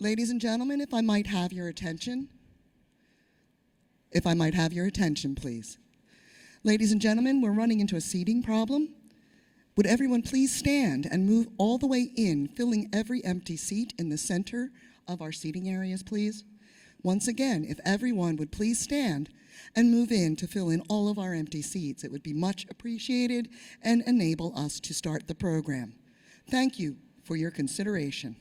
Ladies and gentlemen, if I might have your attention. If I might have your attention, please. Ladies and gentlemen, we're running into a seating problem. Would everyone please stand and move all the way in, filling every empty seat in the center of our seating areas, please? Once again, if everyone would please stand and move in to fill in all of our empty seats, it would be much appreciated and enable us to start the program. Thank you for your consideration.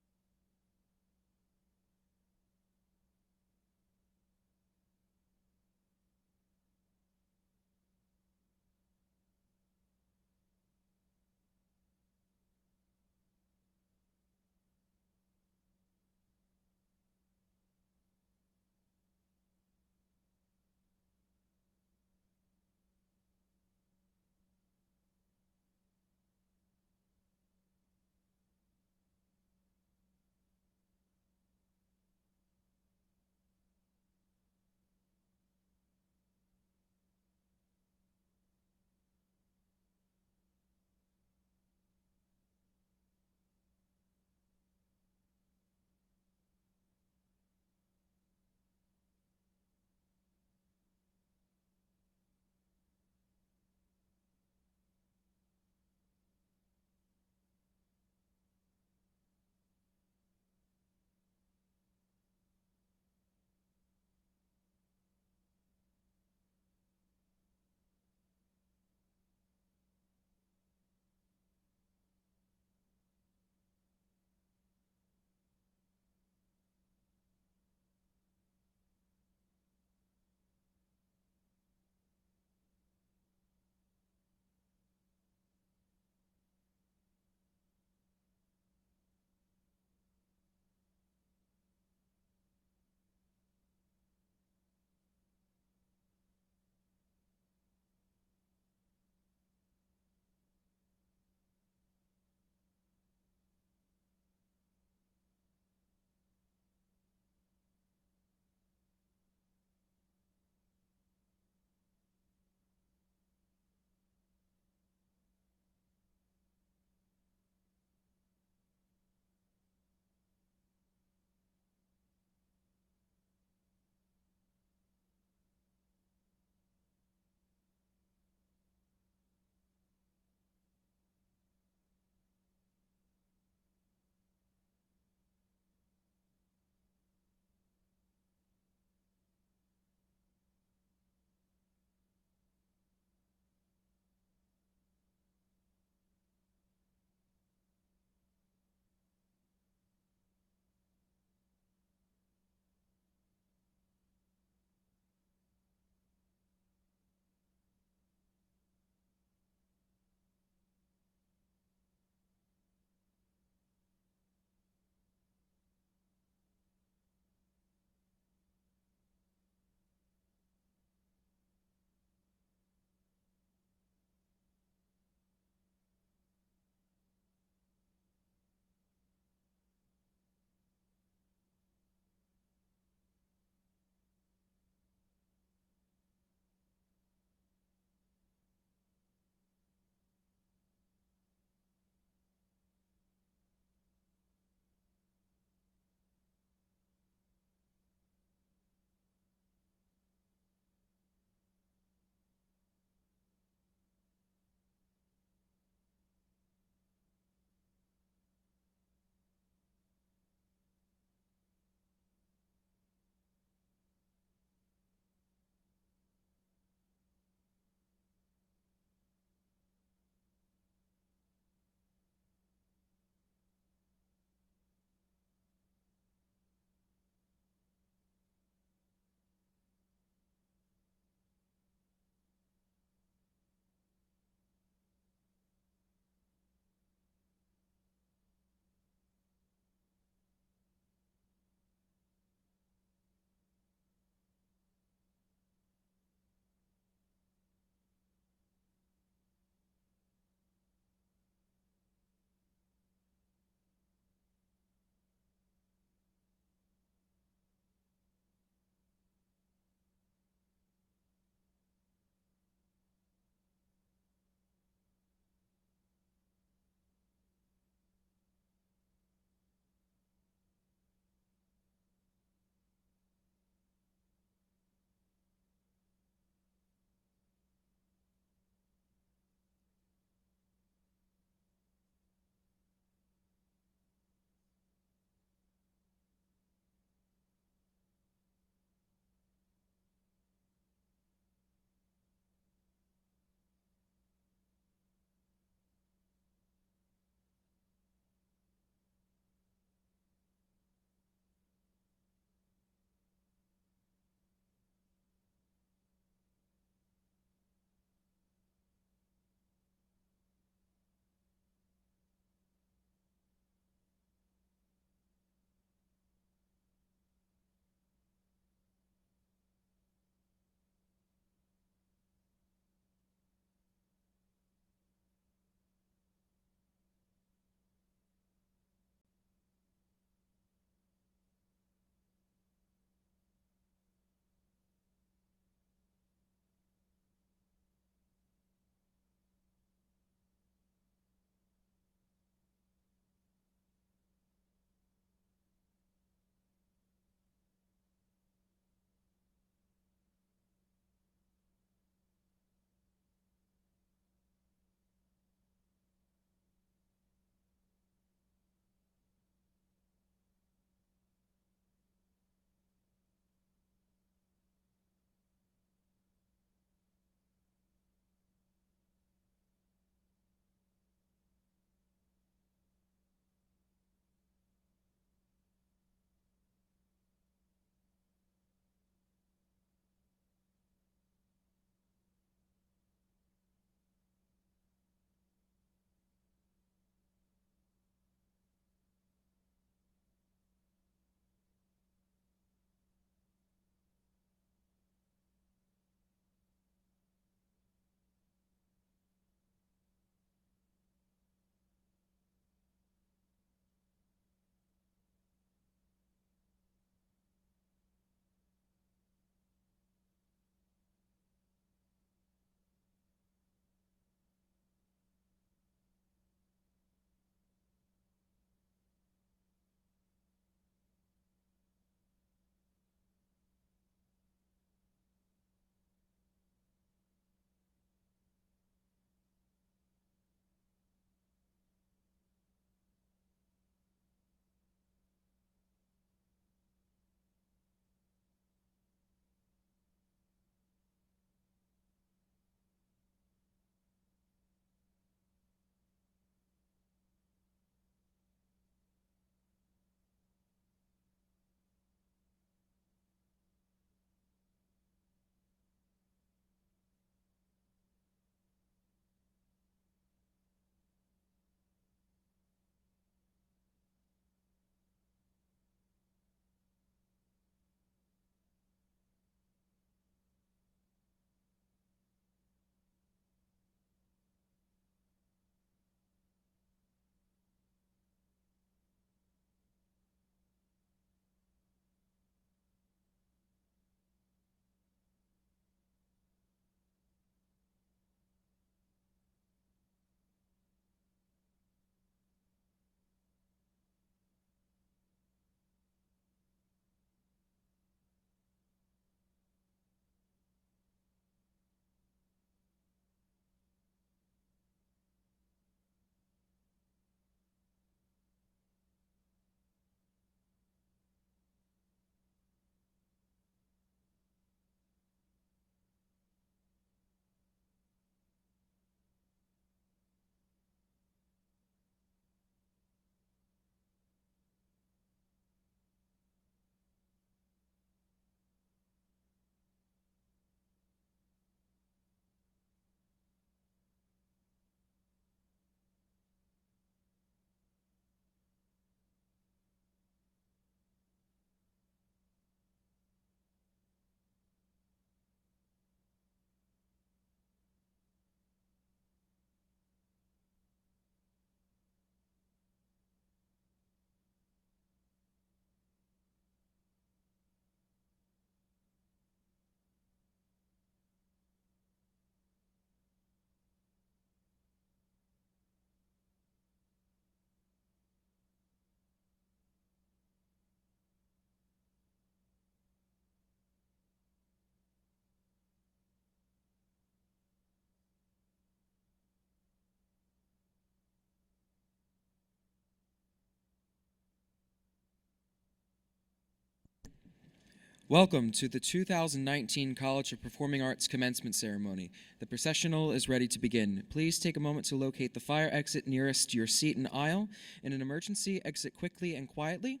Welcome to the 2019 College of Performing Arts Commencement Ceremony. The processional is ready to begin. Please take a moment to locate the fire exit nearest your seat and aisle. In an emergency, exit quickly and quietly.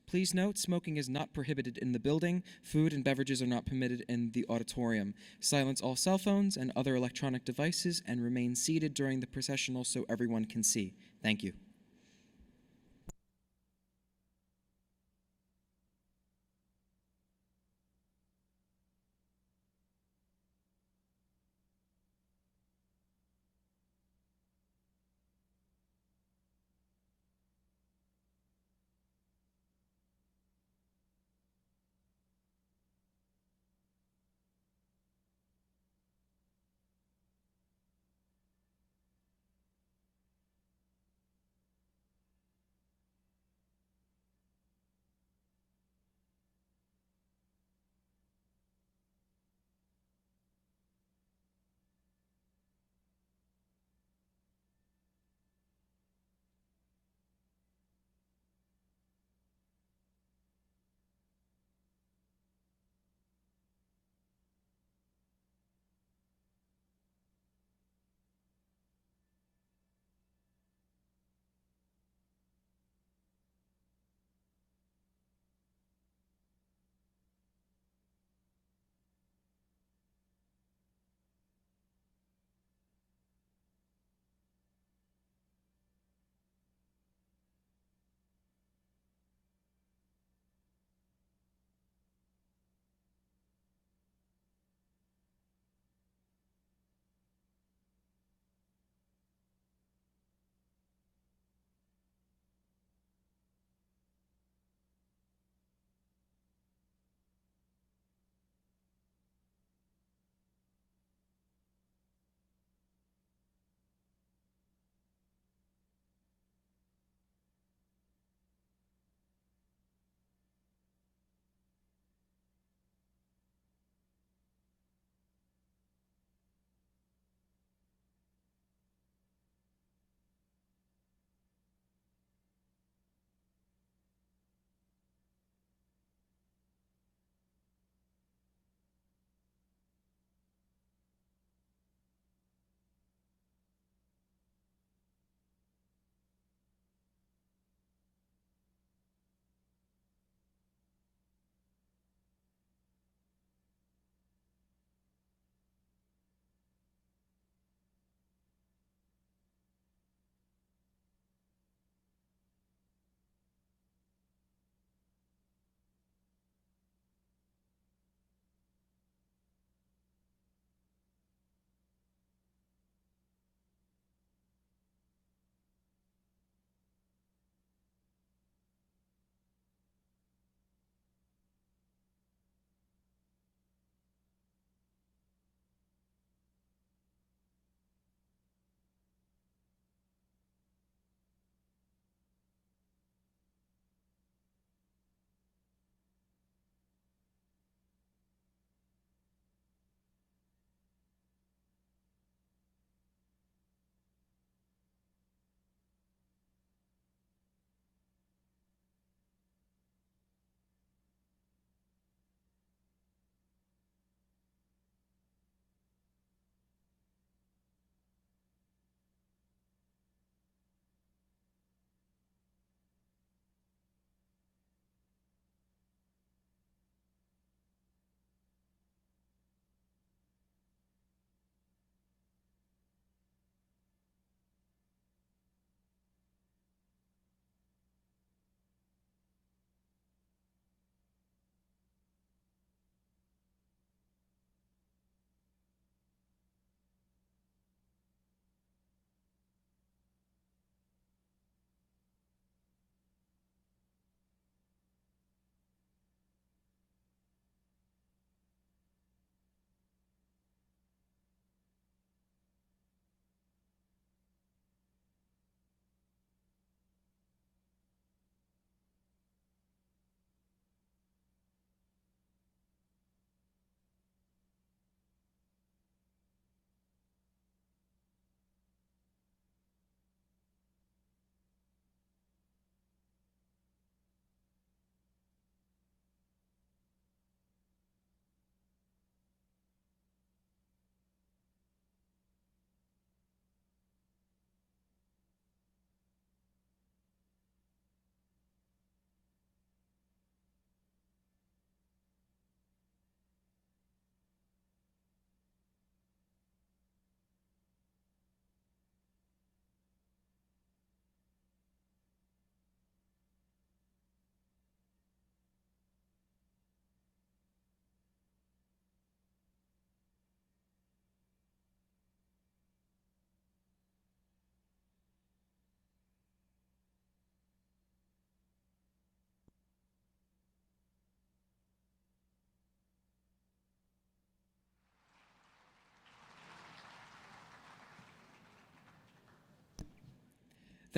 Please note, smoking is not prohibited in the building. Food and beverages are not permitted in the auditorium. Silence all cell phones and other electronic devices and remain seated during the processional so everyone can see. Thank you.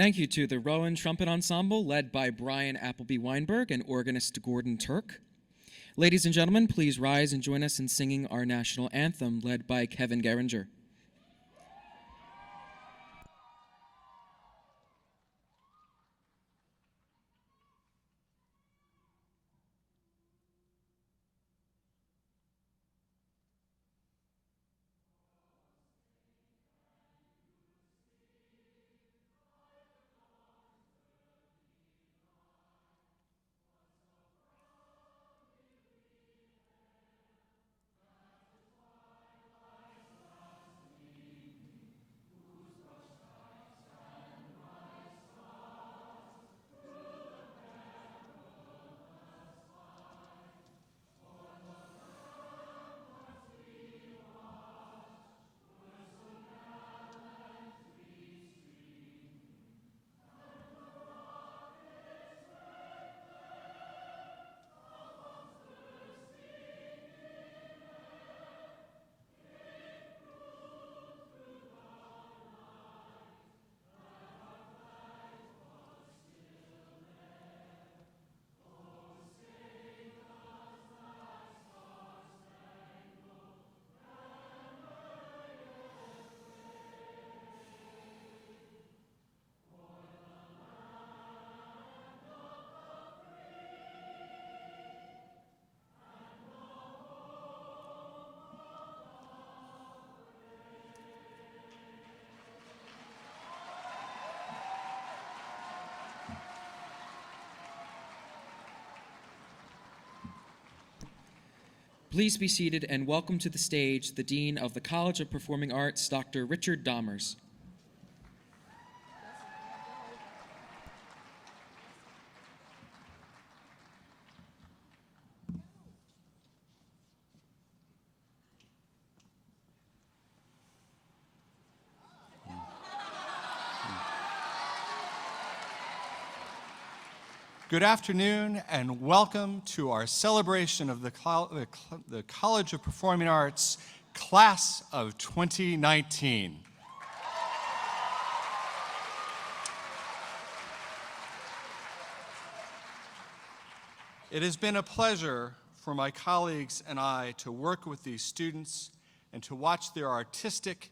Thank you to the Rowan Trumpet Ensemble, led by Brian Appleby Weinberg and organist Gordon Turk. Ladies and gentlemen, please rise and join us in singing our national anthem, led by Kevin Geringer. Please be seated and welcome to the stage the Dean of the College of Performing Arts, Dr. Richard Dahmers. Good afternoon and welcome to our celebration of the College of Performing Arts Class of 2019. It has been a pleasure for my colleagues and I to work with these students and to watch their artistic,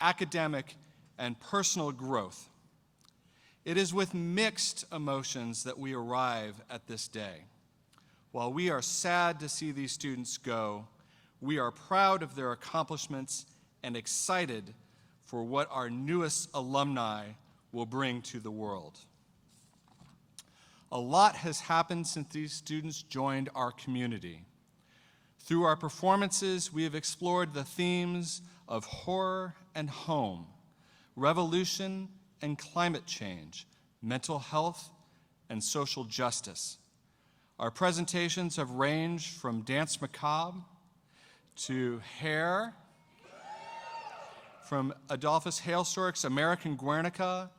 academic, and personal growth. It is with mixed emotions that we arrive at this day. While we are sad to see these students go, we are proud of their accomplishments and excited for what our newest alumni will bring to the world. A lot has happened since these students joined our community. Through our performances, we have explored the themes of horror and home, revolution and climate change, mental health, and social justice. Our presentations have ranged from Dance Macabre to Hair, from Adolphus Hailstork's American Guernica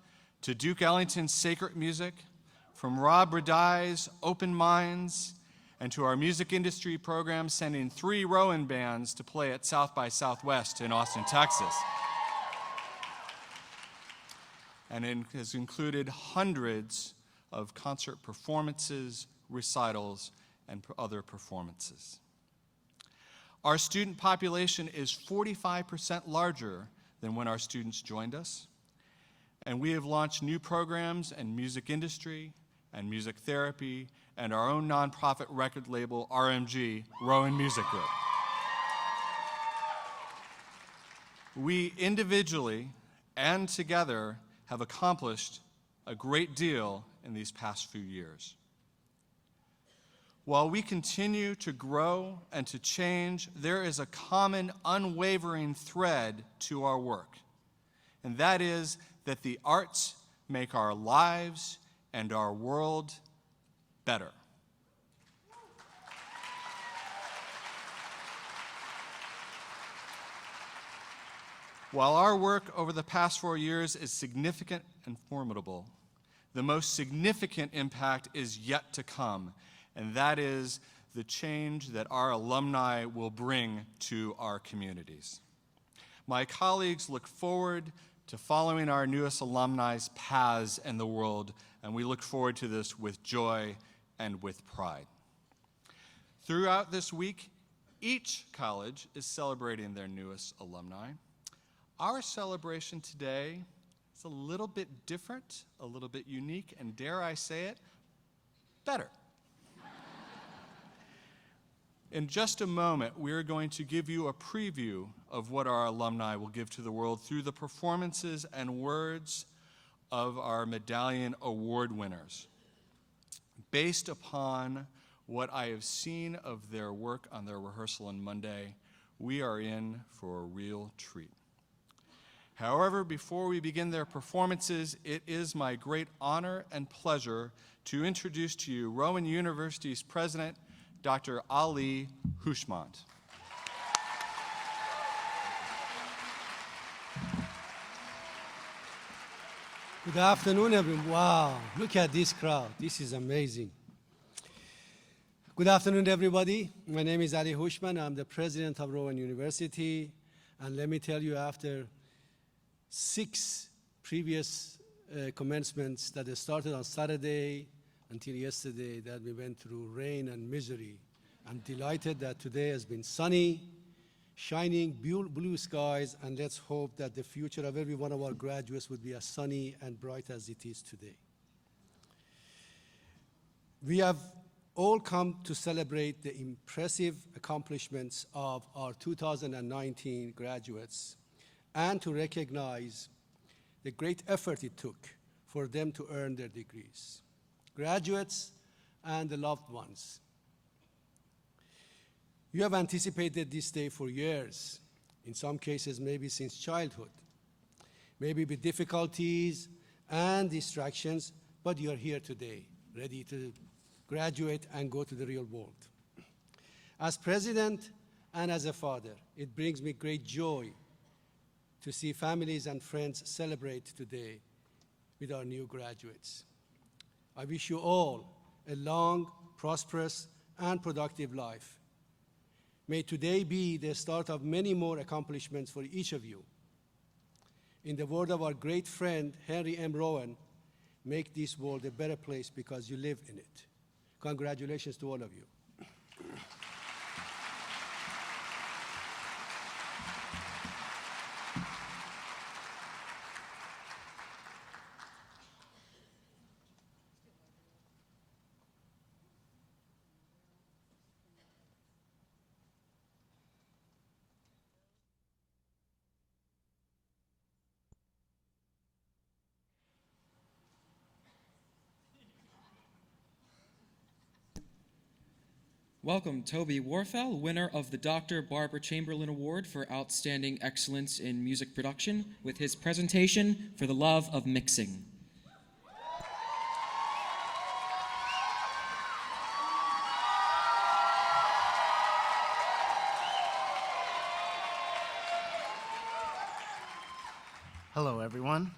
to Duke Ellington's Sacred Music, from Rob Radai's Open Minds, and to our music industry program sending 3 Rowan bands to play at South by Southwest in Austin, Texas. And it has included hundreds of concert performances, recitals, and other performances. Our student population is 45% larger than when our students joined us, and we have launched new programs in music industry and music therapy and our own nonprofit record label, RMG, Rowan Music Group. We individually and together have accomplished a great deal in these past few years. While we continue to grow and to change, there is a common, unwavering thread to our work, and that is that the arts make our lives and our world better. While our work over the past 4 years is significant and formidable, the most significant impact is yet to come, and that is the change that our alumni will bring to our communities. My colleagues look forward to following our newest alumni's paths in the world, and we look forward to this with joy and with pride. Throughout this week, each college is celebrating their newest alumni. Our celebration today is a little bit different, a little bit unique, and dare I say it, better. In just a moment, we're going to give you a preview of what our alumni will give to the world through the performances and words of our medallion award winners. Based upon what I have seen of their work on their rehearsal on Monday, we are in for a real treat. However, before we begin their performances, it is my great honor and pleasure to introduce to you Rowan University's president, Dr. Ali Hushmand. Good afternoon, everyone. Wow, look at this crowd. This is amazing. Good afternoon, everybody. My name is Ali Hushman. I'm the president of Rowan University. And let me tell you, after 6 previous commencements that started on Saturday until yesterday, that we went through rain and misery, I'm delighted that today has been sunny, shining, blue skies, and let's hope that the future of every one of our graduates would be as sunny and bright as it is today. We have all come to celebrate the impressive accomplishments of our 2019 graduates and to recognize the great effort it took for them to earn their degrees. Graduates and the loved ones, you have anticipated this day for years, in some cases maybe since childhood, maybe with difficulties and distractions, but you're here today, ready to graduate and go to the real world. As president and as a father, it brings me great joy to see families and friends celebrate today with our new graduates. I wish you all a long, prosperous, and productive life. May today be the start of many more accomplishments for each of you. In the word of our great friend, Henry M. Rowan, make this world a better place because you live in it. Congratulations to all of you. Welcome, Toby Warfel, winner of the Dr. Barbara Chamberlain Award for Outstanding Excellence in Music Production, with his presentation for the love of mixing. Hello, everyone.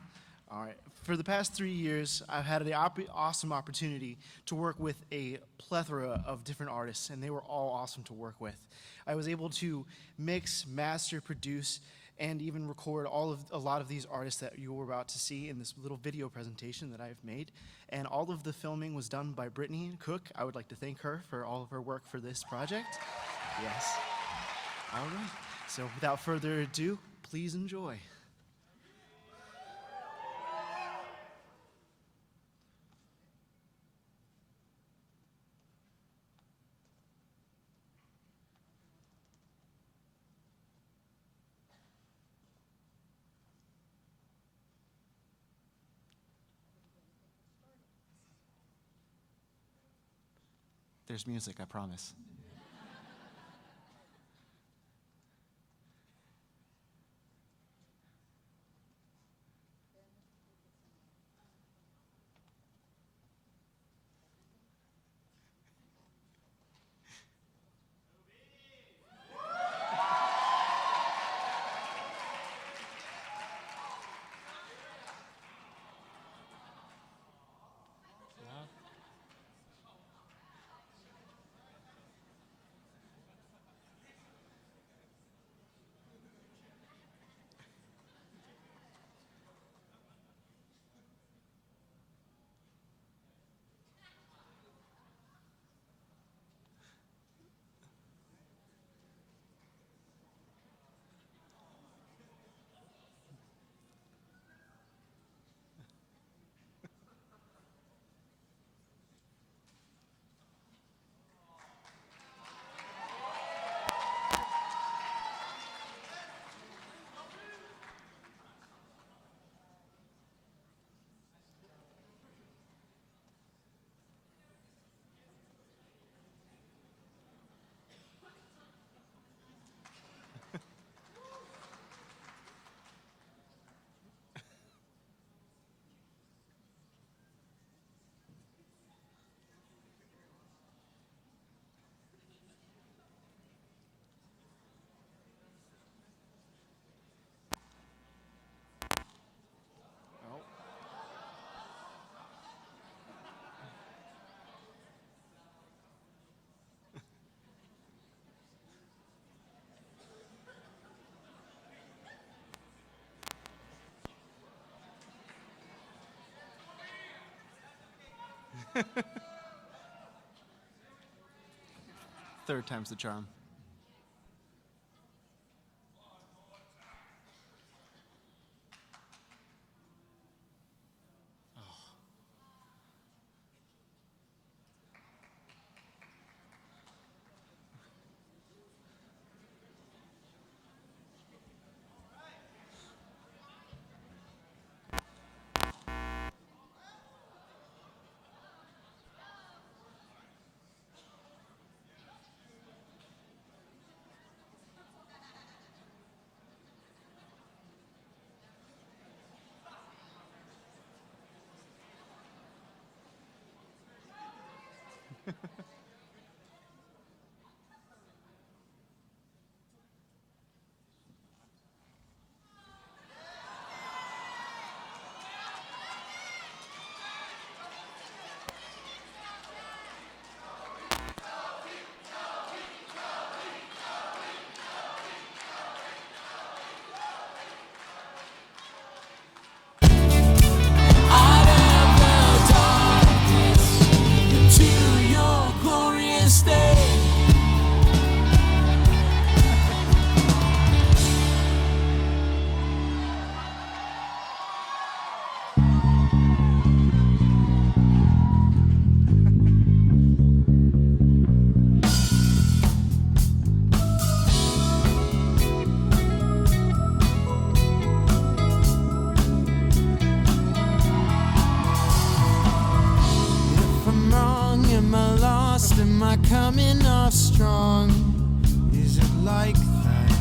All right. For the past 3 years, I've had the awesome opportunity to work with a plethora of different artists, and they were all awesome to work with. I was able to mix, master, produce, and even record a lot of these artists that you were about to see in this little video presentation that I've made. And all of the filming was done by Brittany Cook. I would like to thank her for all of her work for this project. Yes. All right. So without further ado, please enjoy. There's music, I promise. Third time's the charm. Am I coming off strong? Is it like that?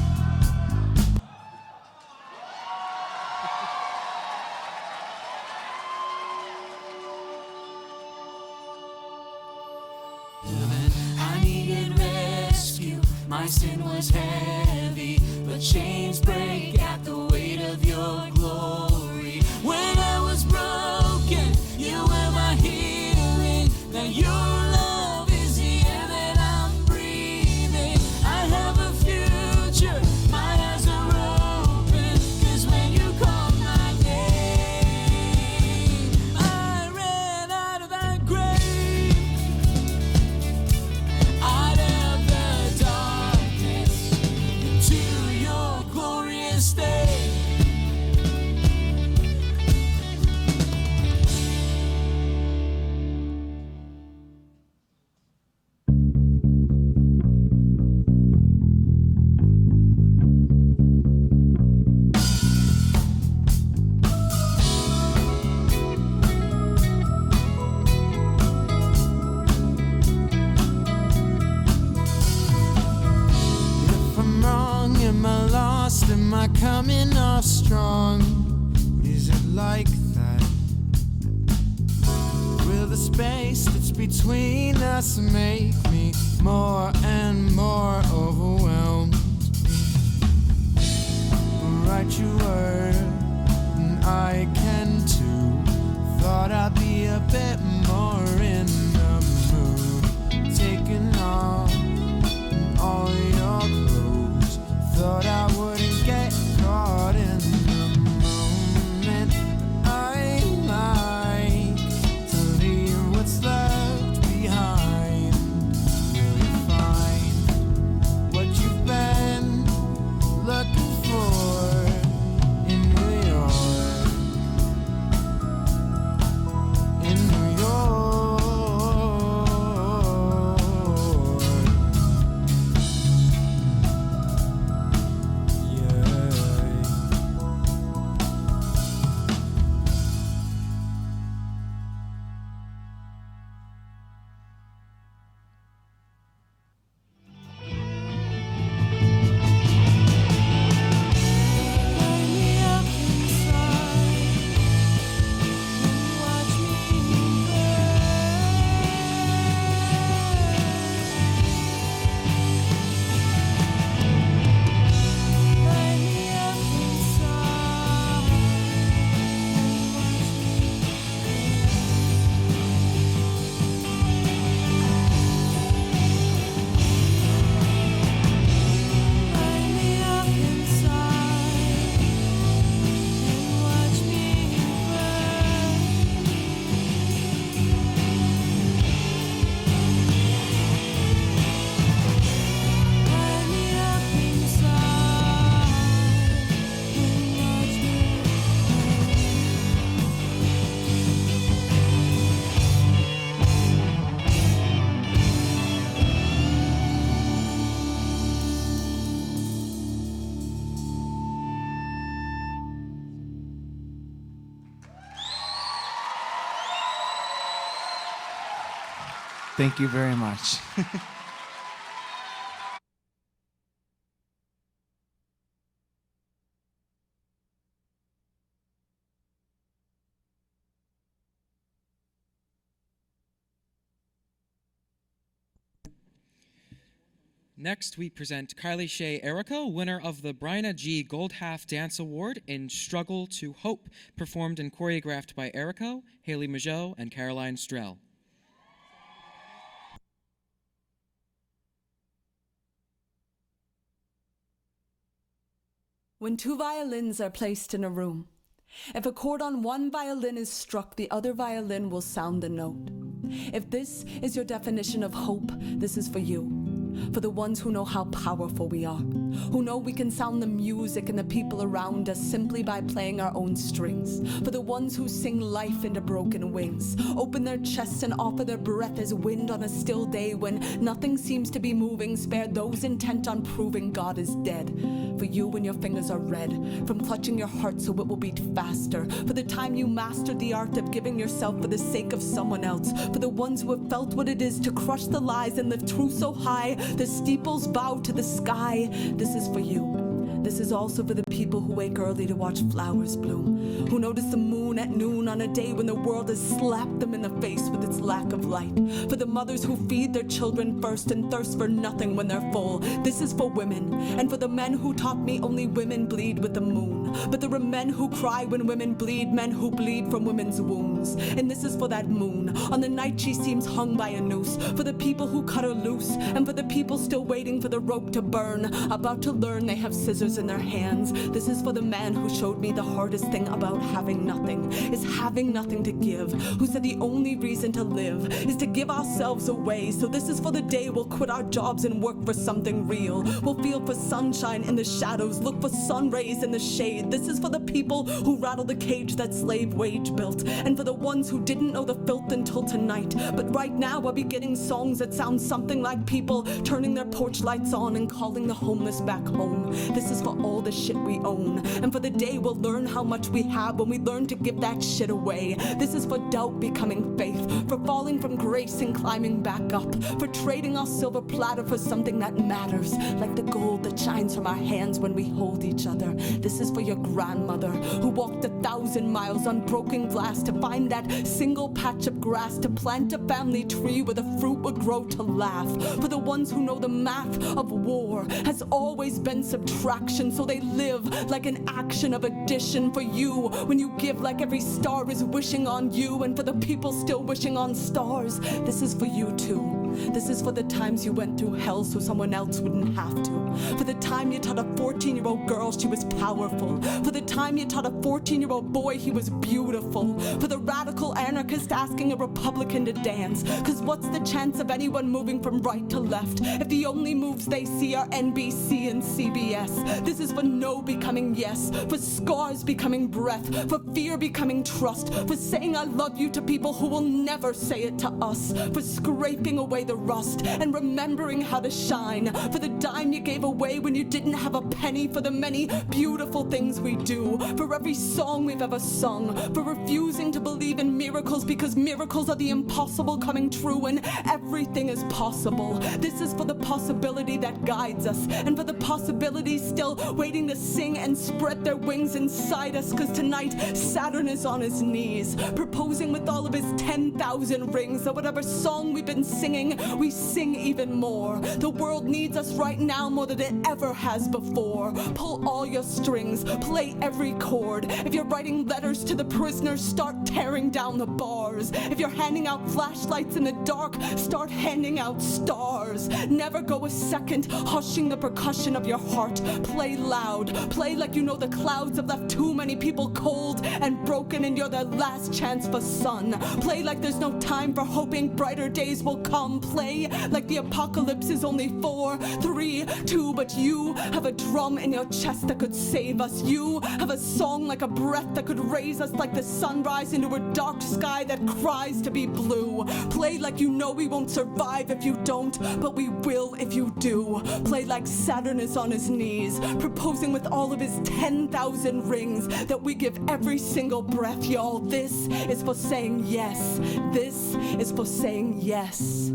I needed rescue, my sin was heavy, but chains break at the weight of your glory. When I was broken, you were my healing, now your love is the air that I'm breathing. I have a future, my eyes are open, 'cause when you called my name, I ran out of that grave. Out of the darkness into your glorious day. If I'm wrong, am I lost? Am I coming off strong? Is it like that? Will the space that's between us make me more and more overwhelmed? Write your word, and I can too. Thought I'd be a bit more in the mood. Taking off all your clothes. Thought I wouldn't get caught in the moment. I like to leave what's left behind. Will you find what you've been looking for Thank you very much. Next, we present Kylie Shea Erica, winner of the Bryna G Gold Half Dance Award in Struggle to Hope, performed and choreographed by Erica, Haley Majot, and Caroline Strell. When two violins are placed in a room, if a chord on one violin is struck, the other violin will sound the note. If this is your definition of hope, this is for you. For the ones who know how powerful we are, who know we can sound the music and the people around us simply by playing our own strings. For the ones who sing life into broken wings, open their chests and offer their breath as wind on a still day when nothing seems to be moving. Spare those intent on proving God is dead. For you when your fingers are red from clutching your heart so it will beat faster. For the time you mastered the art of giving yourself for the sake of someone else. For the ones who have felt what it is to crush the lies and lift truth so high the steeples bow to the sky. This is for you. This is also for the people who wake early to watch flowers bloom, who notice the moon at noon on a day when the world has slapped them in the face with its lack of light. For the mothers who feed their children first and thirst for nothing when they're full. This is for women, and for the men who taught me only women bleed with the moon. But there are men who cry when women bleed, men who bleed from women's wounds. And this is for that moon, on the night she seems hung by a noose. For the people who cut her loose, and for the people still waiting for the rope to burn, about to learn they have scissors in their hands. This is for the man who showed me the hardest thing about having nothing is having nothing to give, who said the only reason to live is to give ourselves away. So this is for the day we'll quit our jobs and work for something real. We'll feel for sunshine in the shadows, look for sun rays in the shade. This is for the people who rattle the cage that slave wage built, and for the ones who didn't know the filth until tonight, but right now are beginning songs that sound something like people turning their porch lights on and calling the homeless back home. This is for all the shit we own, and for the day we'll learn how much we have when we learn to give that shit away. This is for doubt becoming faith, for falling from grace and climbing back up, for trading our silver platter for something that matters, like the gold that shines from our hands when we hold each other. This is for your grandmother who walked 1,000 miles on broken glass to find that single patch of grass, to plant a family tree where the fruit would grow to laugh. For the ones who know the math of war has always been subtraction, so they live like an action of addition. For you when you give like every star is wishing on you, and for the people still wishing on stars, this is for you too. This is for the times you went through hell so someone else wouldn't have to. For the time you taught a 14-year-old girl she was powerful. For the time you taught a 14-year-old boy he was beautiful. For the radical anarchist asking a Republican to dance. Cause what's the chance of anyone moving from right to left if the only moves they see are NBC and CBS? This is for no becoming yes, for scars becoming breath, for fear becoming trust, for saying I love you to people who will never say it to us, for scraping away the rust and remembering how to shine, for the dime you gave away when you didn't have a penny, for the many beautiful things we do, for every song we've ever sung, for refusing to believe in miracles because miracles are the impossible coming true and everything is possible. This is for the possibility that guides us, and for the possibilities still waiting to sing and spread their wings inside us, cause tonight Saturn is on his knees, proposing with all of his 10,000 rings, that whatever song we've been singing, we sing even more. The world needs us right now more than it ever has before. Pull all your strings, play every chord. If you're writing letters to the prisoners, start tearing down the bars. If you're handing out flashlights in the dark, start handing out stars. Never go a second hushing the percussion of your heart. Play loud, play like you know the clouds have left too many people cold and broken and you're their last chance for sun. Play like there's no time for hoping brighter days will come. Play like the apocalypse is only 4, 3, 2, but you have a drum in your chest that could save us. You have a song like a breath that could raise us like the sunrise into a dark sky that cries to be blue. Play like you know we won't survive if you don't, but we will if you do. Play like Saturn is on his knees, proposing with all of his 10,000 rings that we give every single breath, y'all. This is for saying yes. This is for saying yes.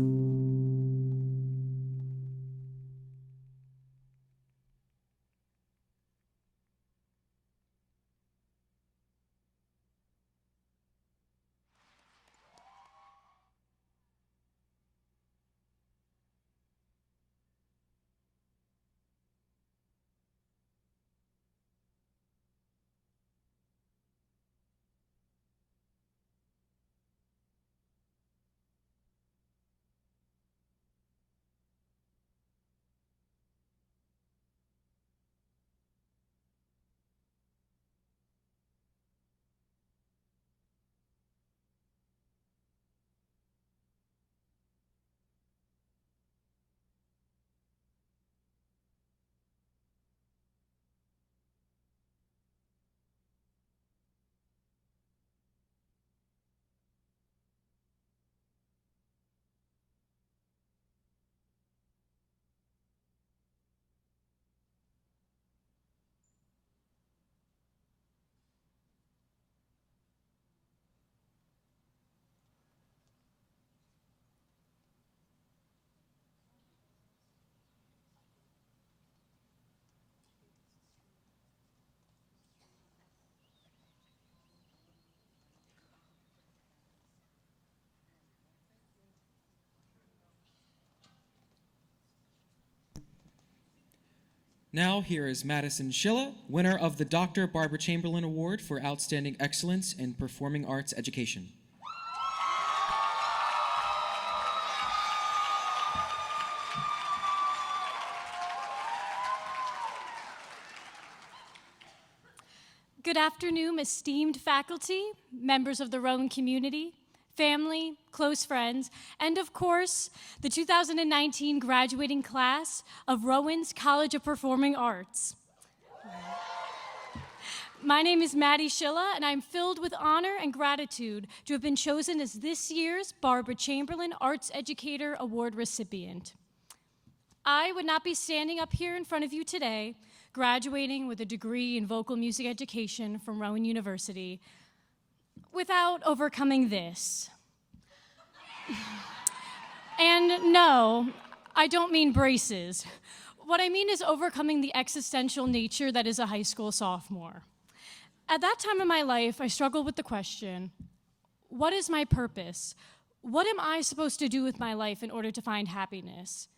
Now, here is Madison Schilla, winner of the Dr. Barbara Chamberlain Award for Outstanding Excellence in Performing Arts Education. Good afternoon, esteemed faculty, members of the Rowan community, family, close friends, and of course, the 2019 graduating class of Rowan's College of Performing Arts. My name is Maddie Schilla, and I'm filled with honor and gratitude to have been chosen as this year's Barbara Chamberlain Arts Educator Award recipient. I would not be standing up here in front of you today, graduating with a degree in vocal music education from Rowan University, without overcoming this. And no, I don't mean braces. What I mean is overcoming the existential nature that is a high school sophomore. At that time in my life, I struggled with the question, what is my purpose? What am I supposed to do with my life in order to find happiness?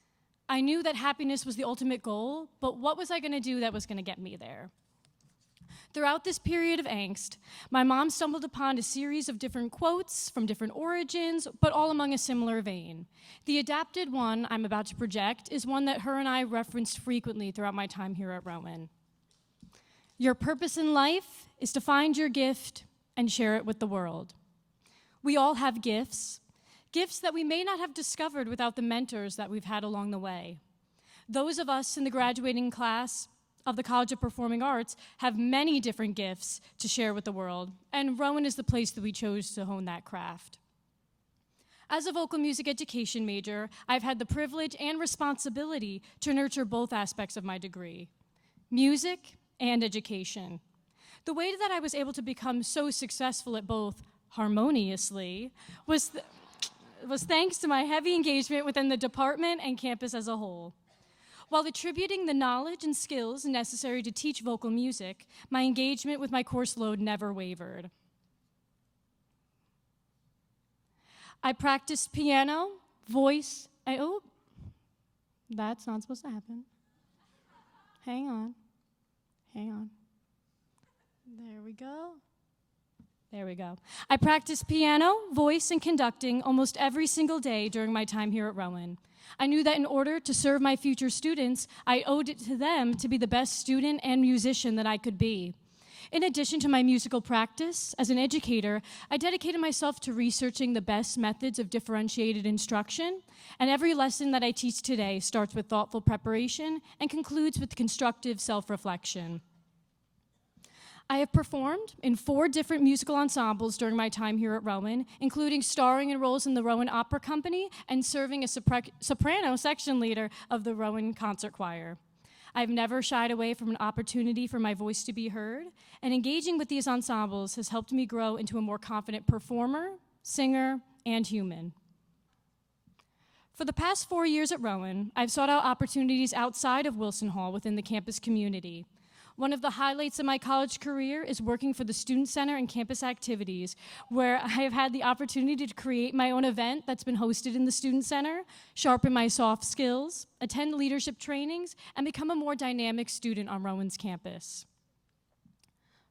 I knew that happiness was the ultimate goal, but what was I going to do that was going to get me there? Throughout this period of angst, my mom stumbled upon a series of different quotes from different origins, but all among a similar vein. The adapted one I'm about to project is one that her and I referenced frequently throughout my time here at Rowan. Your purpose in life is to find your gift and share it with the world. We all have gifts that we may not have discovered without the mentors that we've had along the way. Those of us in the graduating class of the College of Performing Arts have many different gifts to share with the world, and Rowan is the place that we chose to hone that craft. As a vocal music education major, I've had the privilege and responsibility to nurture both aspects of my degree, music and education. The way that I was able to become so successful at both harmoniously was thanks to my heavy engagement within the department and campus as a whole. While attributing the knowledge and skills necessary to teach vocal music, my engagement with my course load never wavered. I practiced piano, voice, oh, that's not supposed to happen. Hang on. There we go. There we go. I practiced piano, voice, and conducting almost every single day during my time here at Rowan. I knew that in order to serve my future students, I owed it to them to be the best student and musician that I could be. In addition to my musical practice, as an educator, I dedicated myself to researching the best methods of differentiated instruction, and every lesson that I teach today starts with thoughtful preparation and concludes with constructive self-reflection. I have performed in 4 different musical ensembles during my time here at Rowan, including starring in roles in the Rowan Opera Company and serving as soprano section leader of the Rowan Concert Choir. I've never shied away from an opportunity for my voice to be heard, and engaging with these ensembles has helped me grow into a more confident performer, singer, and human. For the past 4 years at Rowan, I've sought out opportunities outside of Wilson Hall within the campus community. One of the highlights of my college career is working for the Student Center and campus activities, where I have had the opportunity to create my own event that's been hosted in the Student Center, sharpen my soft skills, attend leadership trainings, and become a more dynamic student on Rowan's campus.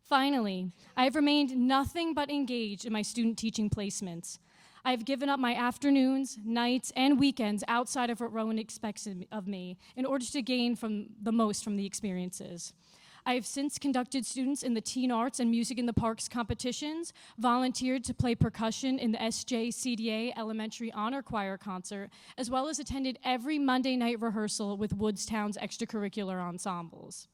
Finally, I have remained nothing but engaged in my student teaching placements. I have given up my afternoons, nights, and weekends outside of what Rowan expects of me in order to gain the most from the experiences. I have since conducted students in the Teen Arts and Music in the Parks competitions, volunteered to play percussion in the SJCDA Elementary Honor Choir concert, as well as attended every Monday night rehearsal with Woodstown's extracurricular ensembles.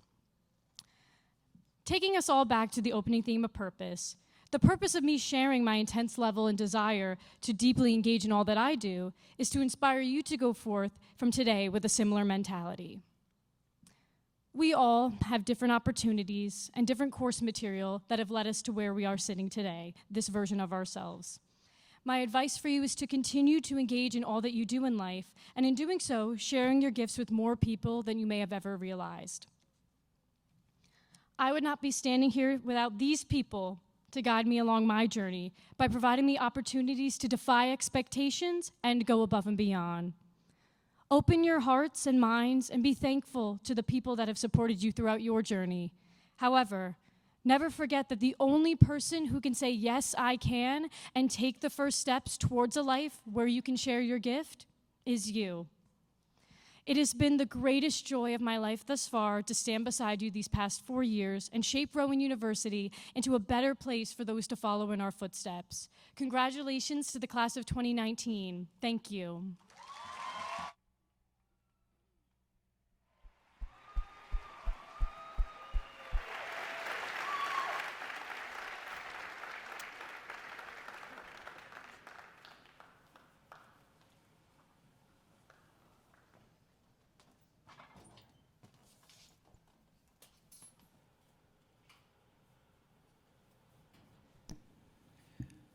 Taking us all back to the opening theme of purpose, the purpose of me sharing my intense level and desire to deeply engage in all that I do is to inspire you to go forth from today with a similar mentality. We all have different opportunities and different course material that have led us to where we are sitting today, this version of ourselves. My advice for you is to continue to engage in all that you do in life, and in doing so, sharing your gifts with more people than you may have ever realized. I would not be standing here without these people to guide me along my journey by providing me opportunities to defy expectations and go above and beyond. Open your hearts and minds and be thankful to the people that have supported you throughout your journey. However, never forget that the only person who can say, yes, I can, and take the first steps towards a life where you can share your gift is you. It has been the greatest joy of my life thus far to stand beside you these past 4 years and shape Rowan University into a better place for those to follow in our footsteps. Congratulations to the class of 2019. Thank you.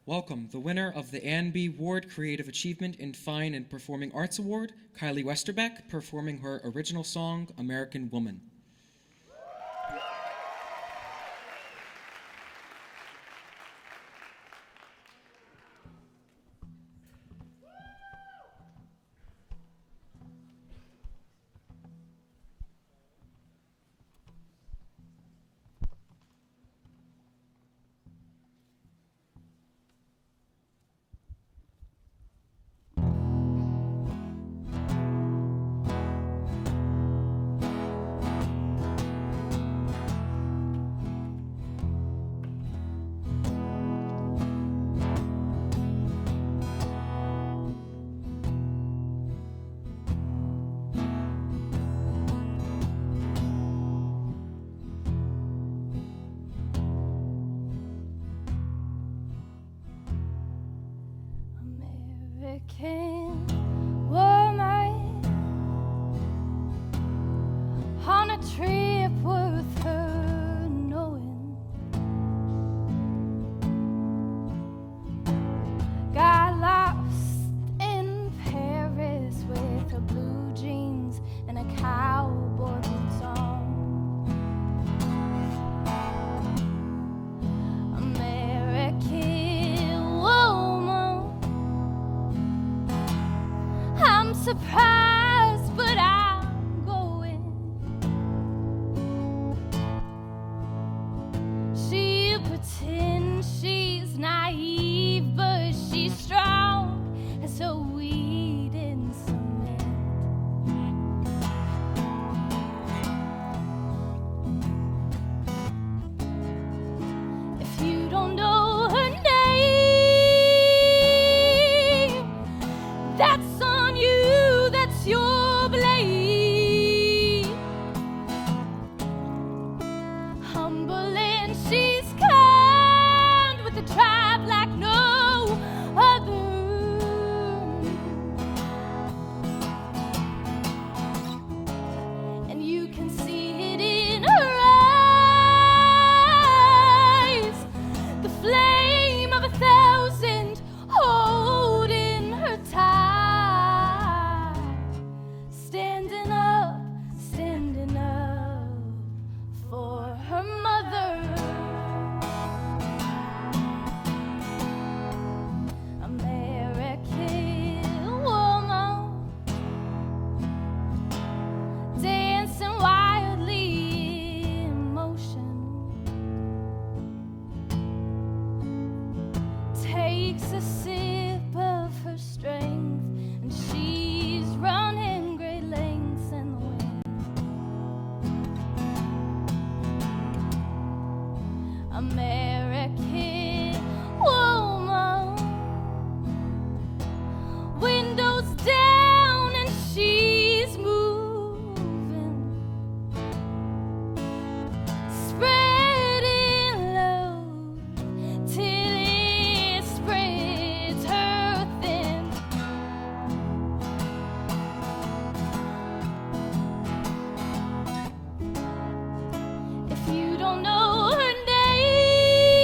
Welcome, the winner of the Ann B. Ward Creative Achievement in Fine and Performing Arts Award, Kylie Westerbeck, performing her original song, American Woman. American woman on a trip worth her knowing. Got lost in Paris with her blue jeans and a cowboy boots on. American woman, I'm surprised, but I'm going. She pretends she's naive, but she's strong as a weed in cement. If you don't know her name, that's on you, that's your blame. Humble and she's kind, with a drive like no other. And you can see it in her eyes, the flame of 1,000 holding her tight. Standing up for her mother. American woman, dancing wildly in motion, takes a sip of her strength, and she's running great lengths in the wind. American woman, windows down and she's moving, spreading load till it spreads her thin. If you don't know her name,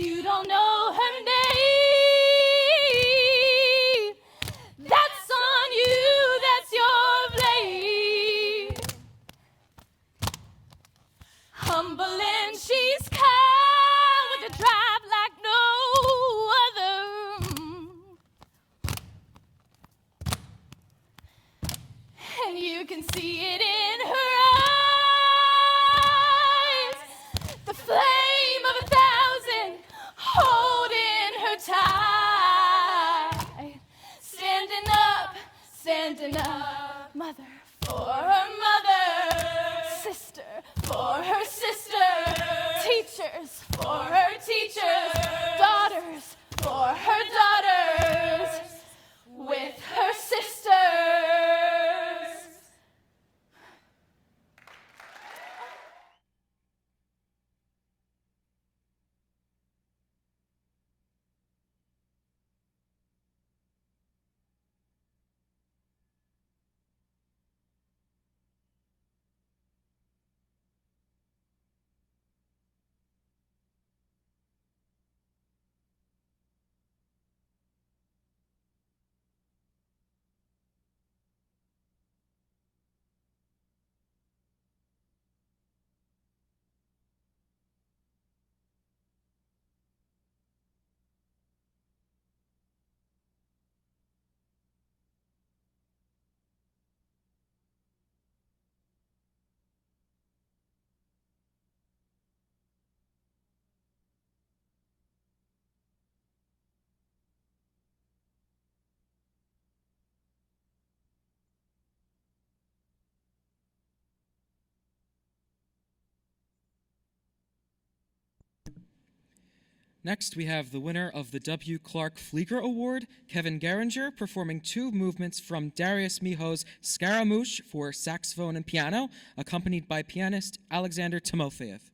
You don't know her name. That's on you, that's your blame. Humble and she's kind with a drive like no other. And you can see it in her eyes, the flame of 1,000 holding her tight. Standing up, mother for her mother, sister for her sister, teachers for her teachers, daughters for her daughters, with her sisters. Next, we have the winner of the W. Clark Flieger Award, Kevin Geringer, performing 2 movements from Darius Miho's Scaramouche for saxophone and piano, accompanied by pianist Alexander Timofeyev.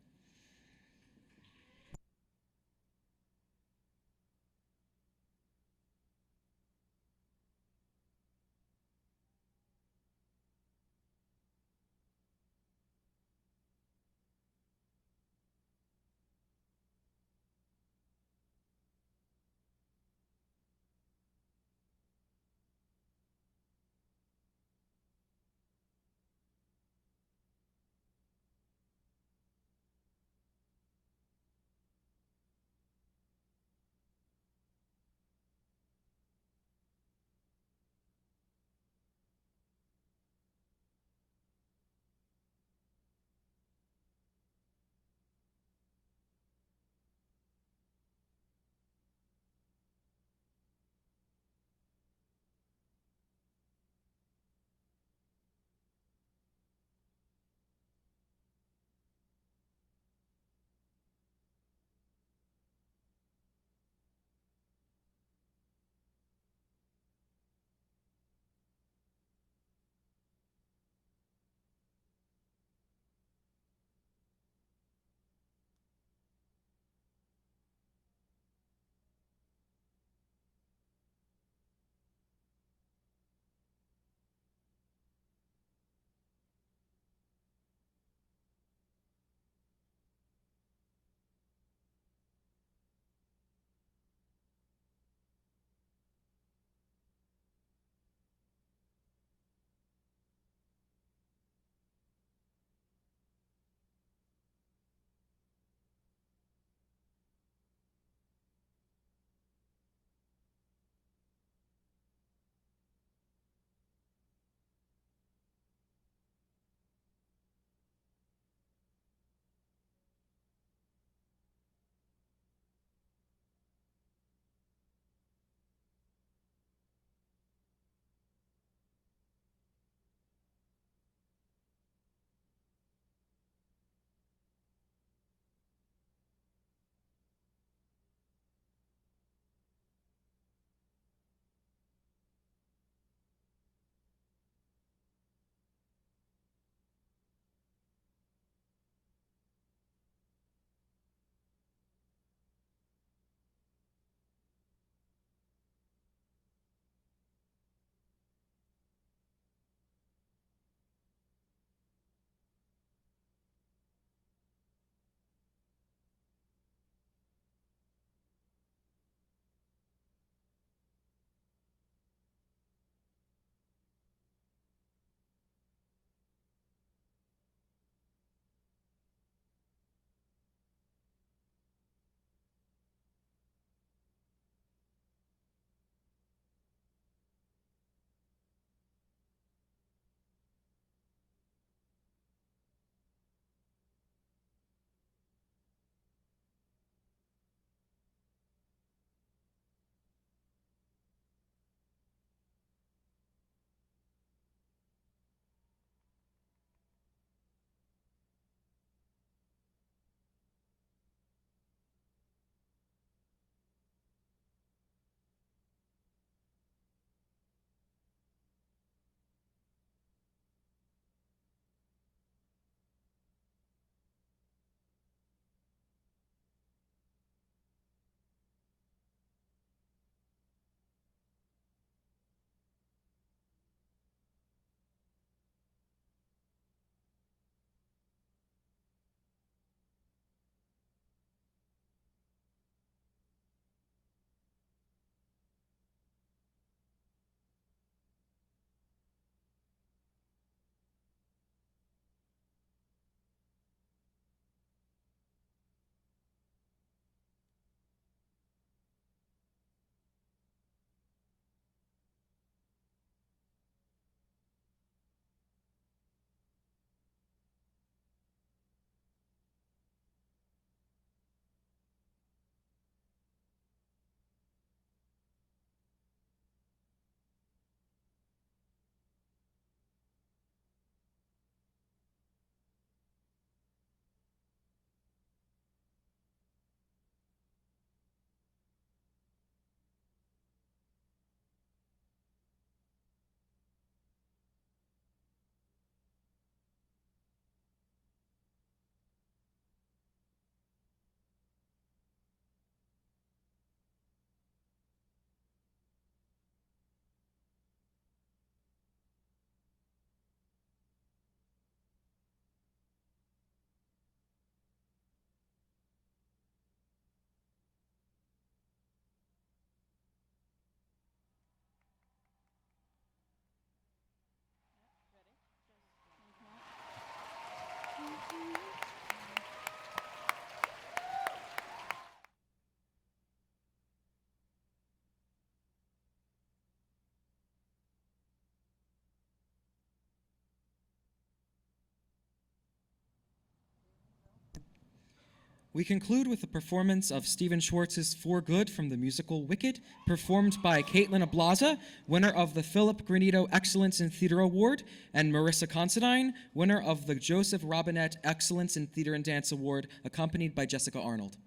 We conclude with the performance of Stephen Schwartz's For Good from the musical Wicked, performed by Caitlin Ablaza, winner of the Philip Granito Excellence in Theater Award, and Marissa Considine, winner of the Joseph Robinette Excellence in Theater and Dance Award, accompanied by Jessica Arnold.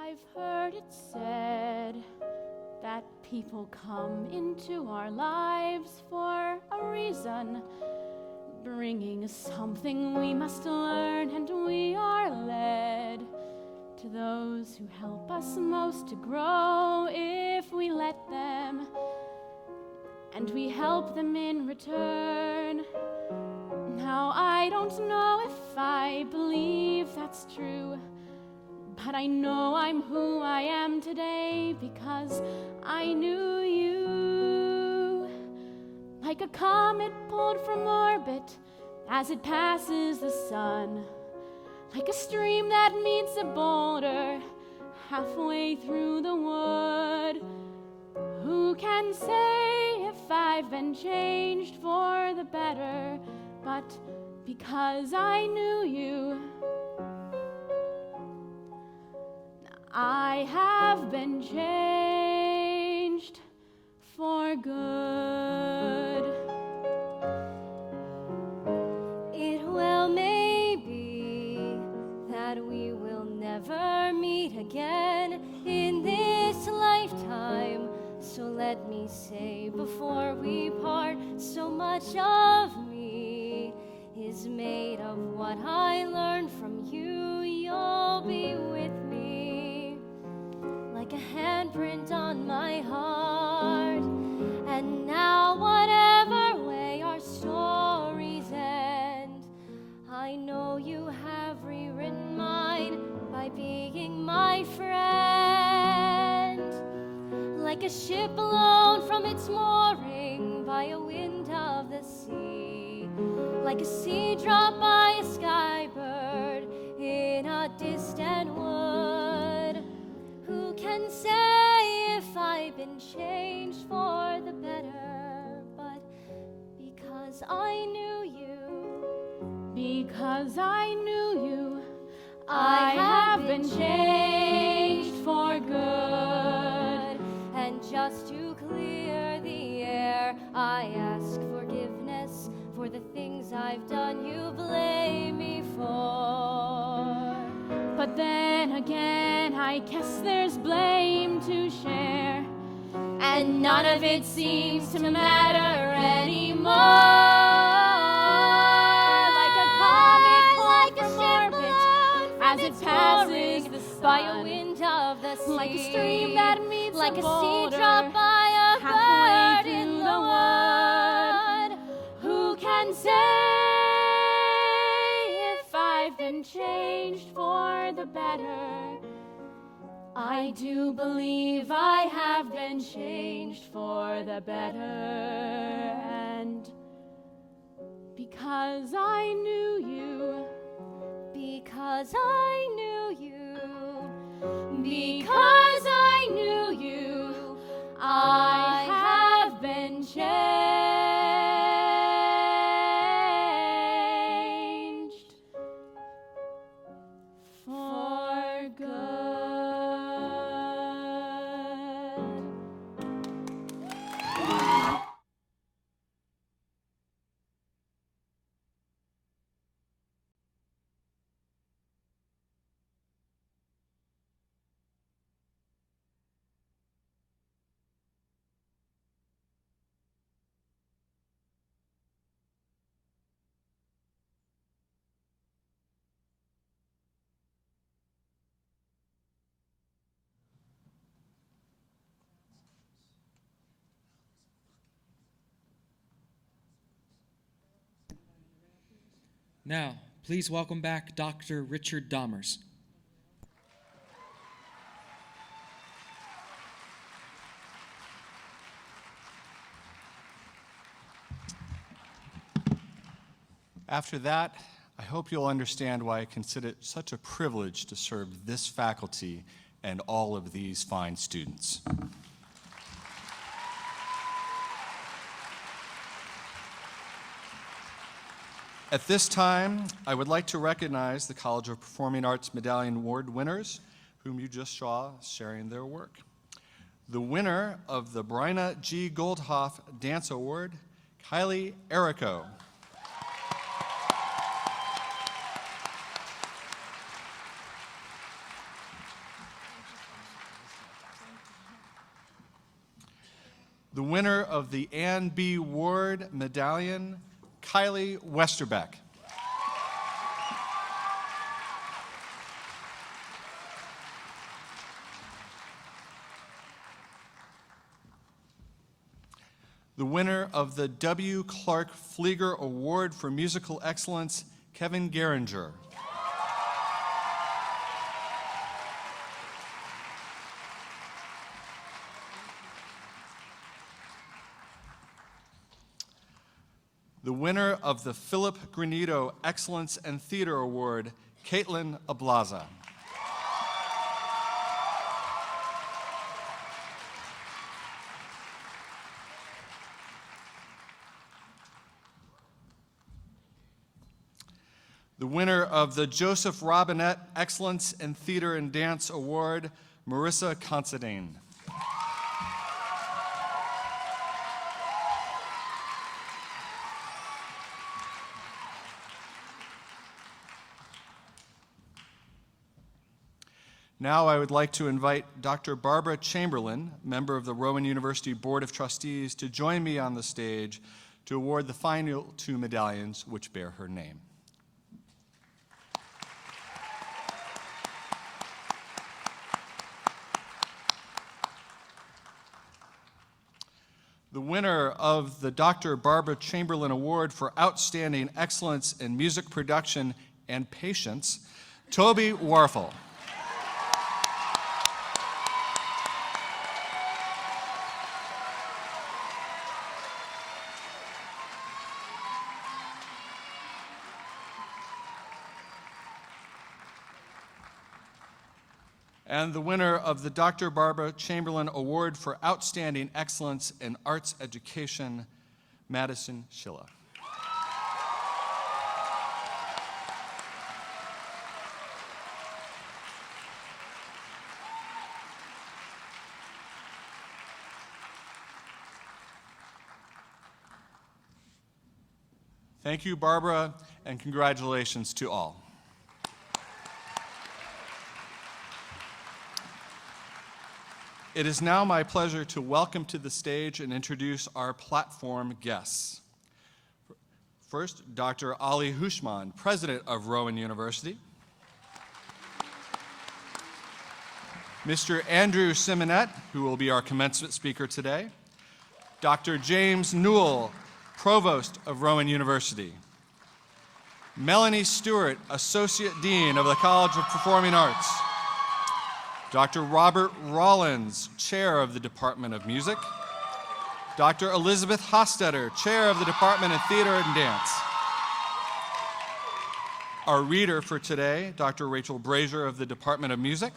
I've heard it said that people come into our lives for a reason, bringing something we must learn, and we are led to those who help us most to grow if we let them, and we help them in return. Now, I don't know if I believe that's true, but I know I'm who I am today because I knew you. Like a comet pulled from orbit as it passes the sun, like a stream that meets a boulder halfway through the wood. Who can say if I've been changed for the better? But because I knew you, I have been changed for good. It well may be that we will never meet again in this lifetime. So let me say before we part, so much of me is made of what I learned from you. You'll be with me like a handprint on my heart. And now whatever way our stories end, I know you have rewritten mine by being my friend. Like a ship blown from its mooring by a wind of the sea, like a sea drop by a skybird in a distant wood. Who can say if I've been changed for the better? But because I knew you, because I knew you, I have been changed for good. And just to clear the air, I ask forgiveness for the things I've done you blame me for. But then again, I guess there's blame to share, and none of it seems to matter anymore. Like a comet pulled from orbit as it passes the sun, by a wind of the sea, like a stream that meets like a sea drop by a bird in the wood. Who can say if I've been changed for the better? I do believe I have been changed for the better. And because I knew you, because I knew you, because I knew you, I have been changed for good. Now, please welcome back Dr. Richard Dahmers. After that, I hope you'll understand why I consider it such a privilege to serve this faculty and all of these fine students. At this time, I would like to recognize the College of Performing Arts Medallion Award winners, whom you just saw sharing their work. The winner of the Bryna G. Goldhoff Dance Award, Kylie Errico. The winner of the Ann B. Ward Medallion, Kylie Westerbeck. The winner of the W. Clark Flieger Award for Musical Excellence, Kevin Geringer. The winner of the Philip Granito Excellence and Theater Award, Caitlin Ablaza. The winner of the Joseph Robinette Excellence in Theater and Dance Award, Marissa Considine. Now I would like to invite Dr. Barbara Chamberlain, member of the Rowan University Board of Trustees, to join me on the stage to award the final 2 medallions which bear her name. The winner of the Dr. Barbara Chamberlain Award for Outstanding Excellence in Music Production and Patience, Toby Warfel. And the winner of the Dr. Barbara Chamberlain Award for Outstanding Excellence in Arts Education, Madison Schilla. Thank you, Barbara, and congratulations to all. It is now my pleasure to welcome to the stage and introduce our platform guests. First, Dr. Ali Hushman, President of Rowan University. Mr. Andrew Simonette, who will be our commencement speaker today. Dr. James Newell, Provost of Rowan University. Melanie Stewart, Associate Dean of the College of Performing Arts. Dr. Robert Rollins, Chair of the Department of Music. Dr. Elizabeth Hostetter, Chair of the Department of Theater and Dance. Our reader for today, Dr. Rachel Brazier of the Department of Music.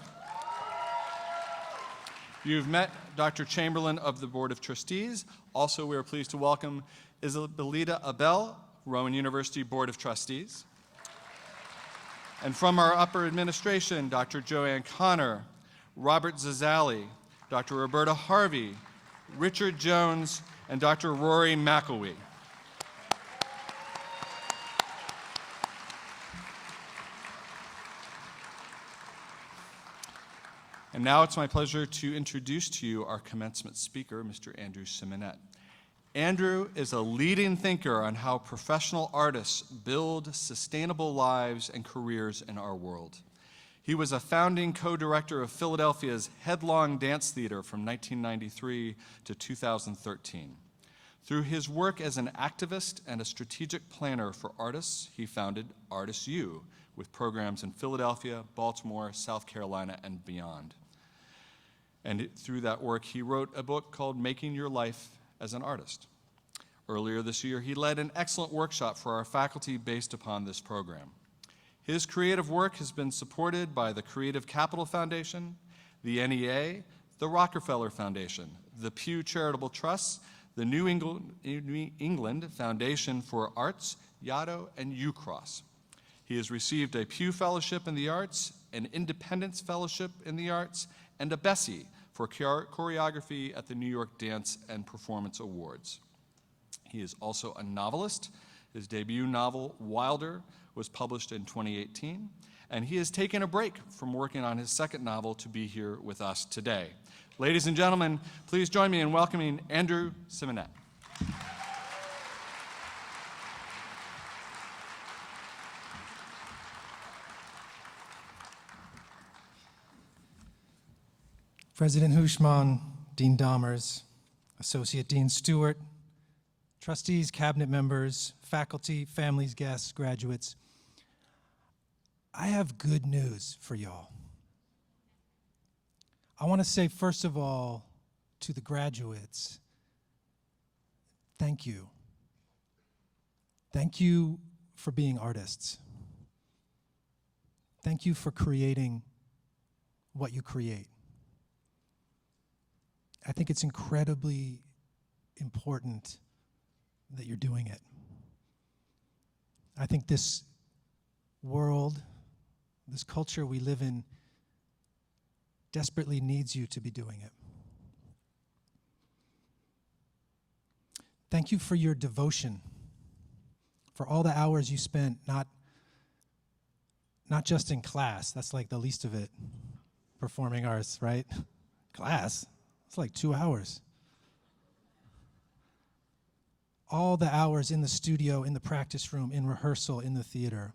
You've met Dr. Chamberlain of the Board of Trustees. Also, we are pleased to welcome Isabelita Abel, Rowan University Board of Trustees. And from our upper administration, Dr. Joanne Connor, Robert Zazzali, Dr. Roberta Harvey, Richard Jones, and Dr. Rory McElwee. And now it's my pleasure to introduce to you our commencement speaker, Mr. Andrew Simonette. Andrew is a leading thinker on how professional artists build sustainable lives and careers in our world. He was a founding co-director of Philadelphia's Headlong Dance Theater from 1993 to 2013. Through his work as an activist and a strategic planner for artists, he founded Artists U, with programs in Philadelphia, Baltimore, South Carolina, and beyond. And through that work, he wrote a book called Making Your Life as an Artist. Earlier this year, he led an excellent workshop for our faculty based upon this program. His creative work has been supported by the Creative Capital Foundation, the NEA, the Rockefeller Foundation, the Pew Charitable Trust, the New England Foundation for Arts, Yaddo, and UCross. He has received a Pew Fellowship in the Arts, an Independence Fellowship in the Arts, and a Bessie for choreography at the New York Dance and Performance Awards. He is also a novelist. His debut novel, Wilder, was published in 2018, and he has taken a break from working on his second novel to be here with us today. Ladies and gentlemen, please join me in welcoming Andrew Simonette. President Hushman, Dean Dahmers, Associate Dean Stewart, trustees, cabinet members, faculty, families, guests, graduates, I have good news for y'all. I want to say, first of all, to the graduates, thank you. Thank you for being artists. Thank you for creating what you create. I think it's incredibly important that you're doing it. I think this world, this culture we live in, desperately needs you to be doing it. Thank you for your devotion, for all the hours you spent, not just in class, that's like the least of it, performing arts, right? Class, it's like 2 hours. All the hours in the studio, in the practice room, in rehearsal, in the theater.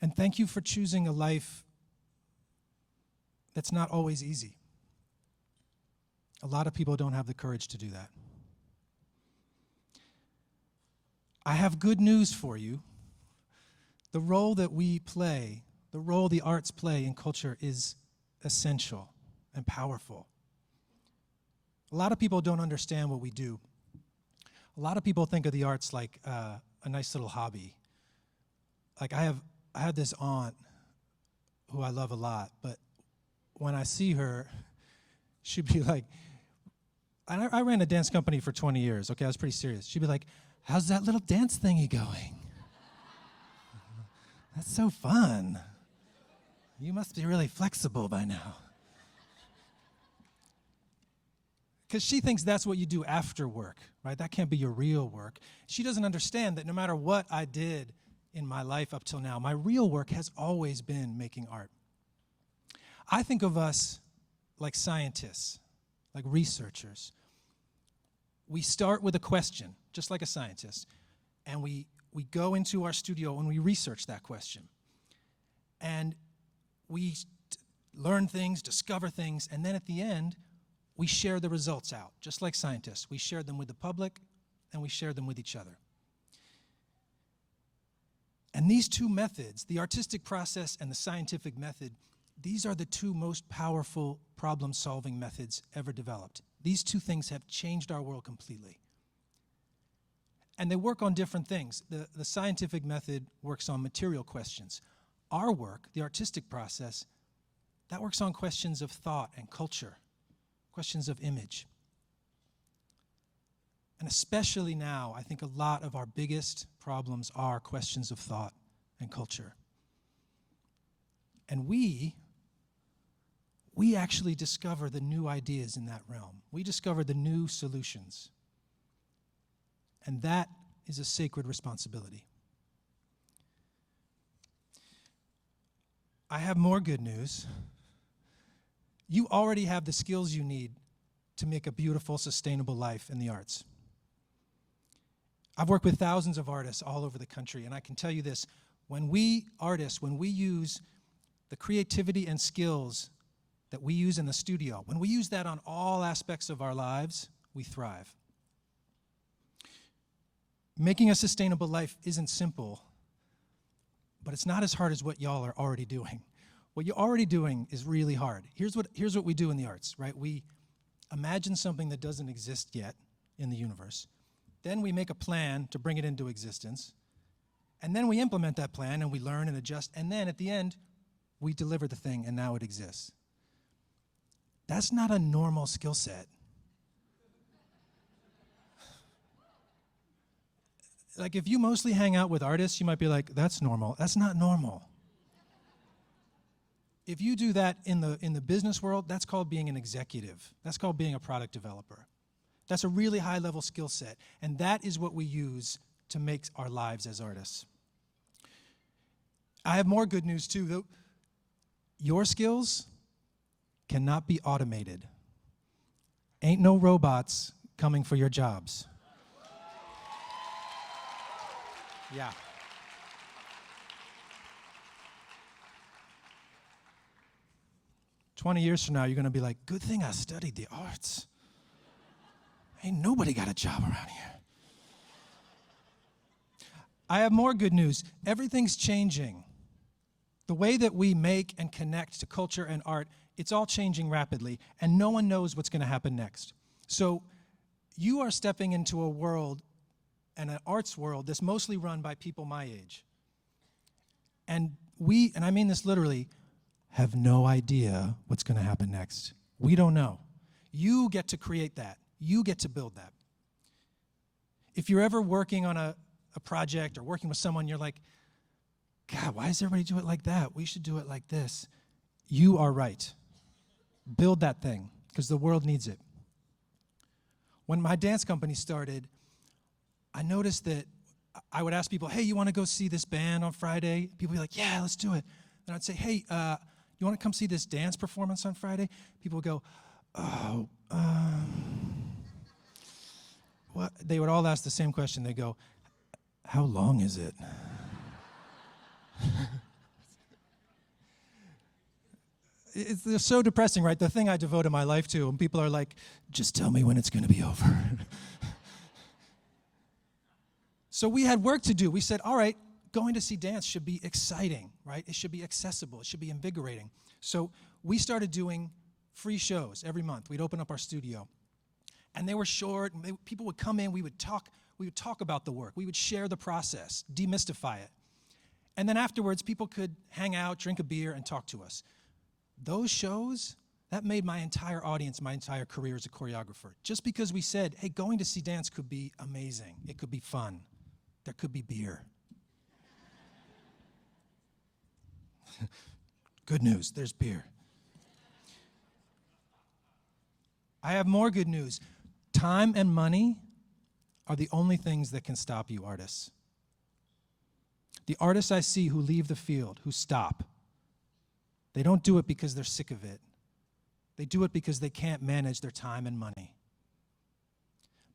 And thank you for choosing a life that's not always easy. A lot of people don't have the courage to do that. I have good news for you. The role that we play, the role the arts play in culture is essential and powerful. A lot of people don't understand what we do. A lot of people think of the arts like a nice little hobby. Like I had this aunt who I love a lot, but when I see her, she'd be like, I ran a dance company for 20 years, okay, I was pretty serious. She'd be like, how's that little dance thingy going? That's so fun. You must be really flexible by now. Because she thinks that's what you do after work, right? That can't be your real work. She doesn't understand that no matter what I did in my life up till now, my real work has always been making art. I think of us like scientists, like researchers. We start with a question, just like a scientist, and we go into our studio and we research that question. And we learn things, discover things, and then at the end, we share the results out, just like scientists. We share them with the public, and we share them with each other. And these two methods, the artistic process and the scientific method, these are the two most powerful problem-solving methods ever developed. These two things have changed our world completely. And they work on different things. The scientific method works on material questions. Our work, the artistic process, that works on questions of thought and culture, questions of image. And especially now, I think a lot of our biggest problems are questions of thought and culture. And we actually discover the new ideas in that realm. We discover the new solutions. And that is a sacred responsibility. I have more good news. You already have the skills you need to make a beautiful, sustainable life in the arts. I've worked with thousands of artists all over the country, and I can tell you this, when we artists, when we use the creativity and skills that we use in the studio, when we use that on all aspects of our lives, we thrive. Making a sustainable life isn't simple, but it's not as hard as what y'all are already doing. What you're already doing is really hard. Here's what we do in the arts, right? We imagine something that doesn't exist yet in the universe. Then we make a plan to bring it into existence. And then we implement that plan and we learn and adjust. And then at the end, we deliver the thing and now it exists. That's not a normal skill set. Like if you mostly hang out with artists, you might be like, that's normal. That's not normal. If you do that in the business world, that's called being an executive. That's called being a product developer. That's a really high-level skill set, and that is what we use to make our lives as artists. I have more good news, too. Though. Your skills cannot be automated. Ain't no robots coming for your jobs. Yeah. "20 years from now, you're going to be like, good thing I studied the arts. Ain't nobody got a job around here." I have more good news. Everything's changing. The way that we make and connect to culture and art, it's all changing rapidly, and no one knows what's going to happen next. So you are stepping into a world, and an arts world, that's mostly run by people my age. And we, and I mean this literally, have no idea what's going to happen next. We don't know. You get to create that. You get to build that. If you're ever working on a project or working with someone, you're like, God, why does everybody do it like that? We should do it like this. You are right. Build that thing, because the world needs it. When my dance company started, I noticed that I would ask people, hey, you want to go see this band on Friday? People would be like, yeah, let's do it. And I'd say, hey, you want to come see this dance performance on Friday? People would go, oh, what? They would all ask the same question. They go, how long is it? It's so depressing, right? The thing I devoted my life to, and people are like, just tell me when it's going to be over. So we had work to do. We said, all right, going to see dance should be exciting, right? It should be accessible. It should be invigorating. So we started doing free shows every month. We'd open up our studio. And they were short. And people would come in. We would talk about the work. We would share the process, demystify it. And then afterwards, people could hang out, drink a beer, and talk to us. Those shows, that made my entire audience, my entire career as a choreographer. Just because we said, hey, going to see dance could be amazing. It could be fun. There could be beer. Good news, there's beer. I have more good news. Time and money are the only things that can stop you artists. The artists I see who leave the field, who stop, they don't do it because they're sick of it. They do it because they can't manage their time and money.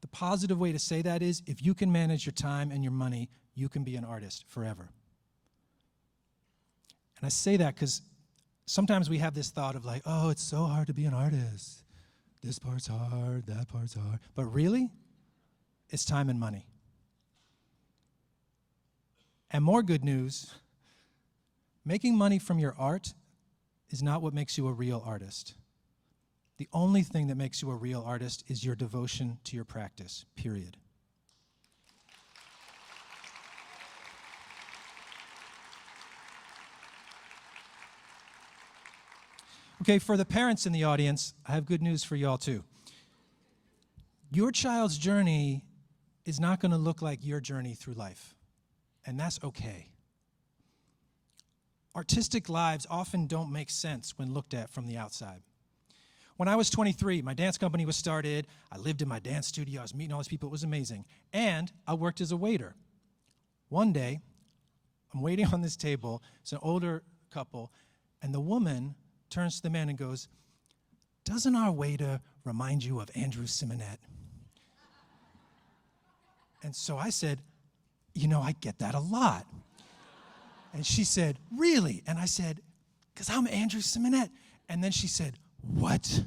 The positive way to say that is, if you can manage your time and your money, you can be an artist forever. And I say that because sometimes we have this thought of like, oh, it's so hard to be an artist. This part's hard, that part's hard. But really, it's time and money. And more good news, making money from your art is not what makes you a real artist. The only thing that makes you a real artist is your devotion to your practice, period. Okay, for the parents in the audience, I have good news for y'all too. Your child's journey is not going to look like your journey through life, and that's okay. Artistic lives often don't make sense when looked at from the outside. When I was 23, my dance company was started. I lived in my dance studio. I was meeting all these people. It was amazing. And I worked as a waiter. One day, I'm waiting on this table. It's an older couple, and the woman turns to the man and goes, doesn't our waiter remind you of Andrew Simonette? And so I said, you know, I get that a lot. And she said, really? And I said, because I'm Andrew Simonette. And then she said, "What?"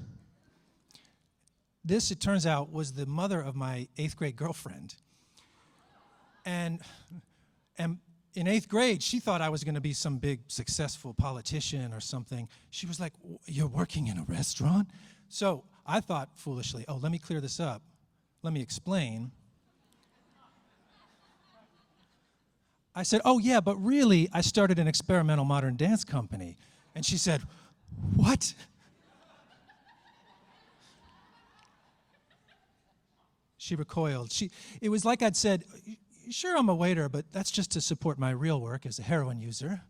This, it turns out, was the mother of my 8th grade girlfriend. And in 8th grade, she thought I was going to be some big successful politician or something. She was like, "You're working in a restaurant?" So I thought foolishly, "Oh, let me clear this up. Let me explain." I said, "Oh, yeah, but really, I started an experimental modern dance company." And she said, "What?" She recoiled. It was like I'd said, "Sure, I'm a waiter, but that's just to support my real work as a heroin user."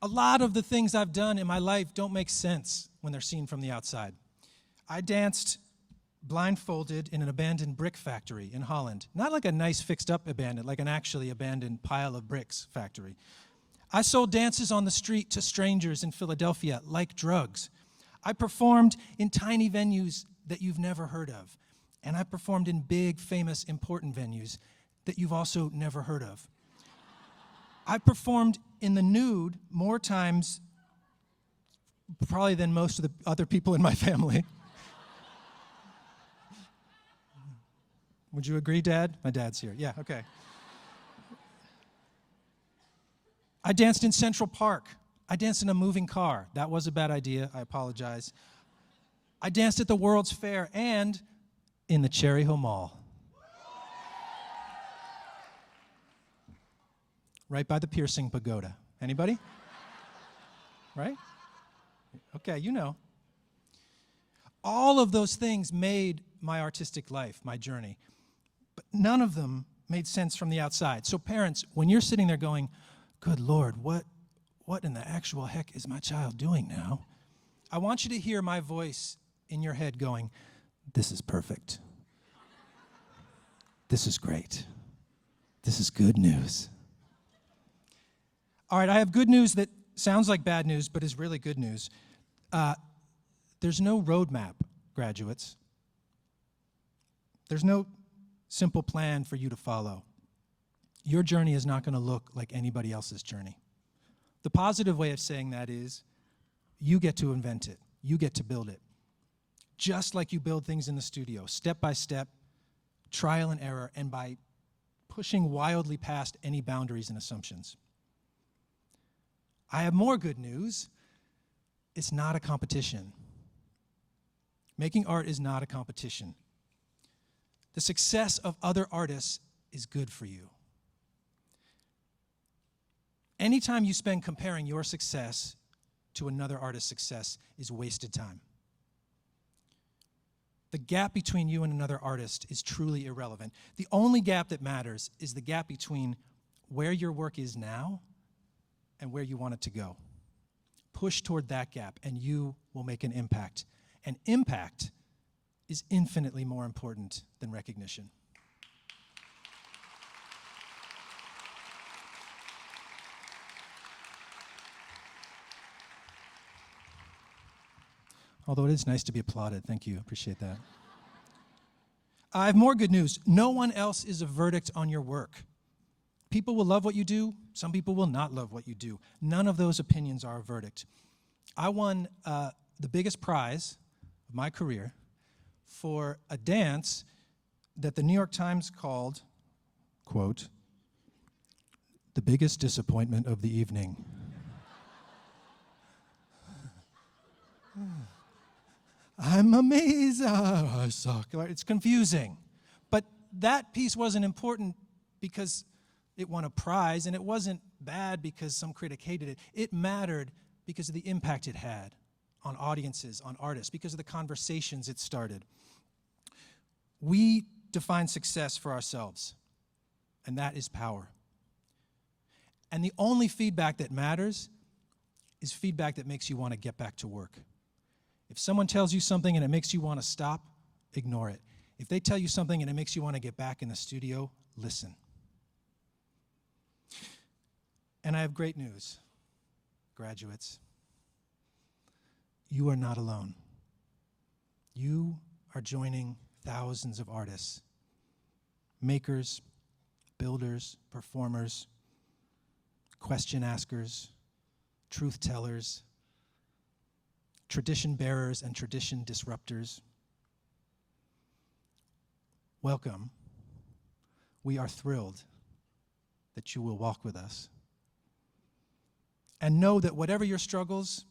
A lot of the things I've done in my life don't make sense when they're seen from the outside. I danced blindfolded in an abandoned brick factory in Holland. Not like a nice fixed-up abandoned, like an actually abandoned pile of bricks factory. I sold dances on the street to strangers in Philadelphia like drugs. I performed in tiny venues that you've never heard of. And I performed in big, famous, important venues that you've also never heard of. I performed in the nude more times probably than most of the other people in my family. Would you agree, Dad? My dad's here. Yeah, okay. I danced in Central Park. I danced in a moving car. That was a bad idea. I apologize. I danced at the World's Fair and in the Cherry Hill Mall. Right by the piercing pagoda. Anybody? Right? Okay, you know. All of those things made my artistic life, my journey. But none of them made sense from the outside. So parents, when you're sitting there going, "Good Lord, what in the actual heck is my child doing now?" I want you to hear my voice in your head going, "This is perfect. This is great. This is good news." All right, I have good news that sounds like bad news, but is really good news. There's no roadmap, graduates. There's no simple plan for you to follow. Your journey is not going to look like anybody else's journey. The positive way of saying that is you get to invent it. You get to build it. Just like you build things in the studio, step by step, trial and error, and by pushing wildly past any boundaries and assumptions. I have more good news. It's not a competition. Making art is not a competition. The success of other artists is good for you. Anytime you spend comparing your success to another artist's success is wasted time. The gap between you and another artist is truly irrelevant. The only gap that matters is the gap between where your work is now and where you want it to go. Push toward that gap and you will make an impact. And impact is infinitely more important than recognition. Although it is nice to be applauded. Thank you. Appreciate that. I have more good news. No one else is a verdict on your work. People will love what you do. Some people will not love what you do. None of those opinions are a verdict. I won the biggest prize of my career for a dance that the New York Times called, quote, "the biggest disappointment of the evening." I'm amazed. I suck. It's confusing. But that piece wasn't important because it won a prize, and it wasn't bad because some critic hated it. It mattered because of the impact it had on audiences, on artists, because of the conversations it started. We define success for ourselves, and that is power. And the only feedback that matters is feedback that makes you want to get back to work. If someone tells you something and it makes you want to stop, ignore it. If they tell you something and it makes you want to get back in the studio, listen. And I have great news, graduates. You are not alone. You are joining thousands of artists, makers, builders, performers, question askers, truth tellers, tradition bearers, and tradition disruptors. Welcome. We are thrilled that you will walk with us. And know that whatever your struggles,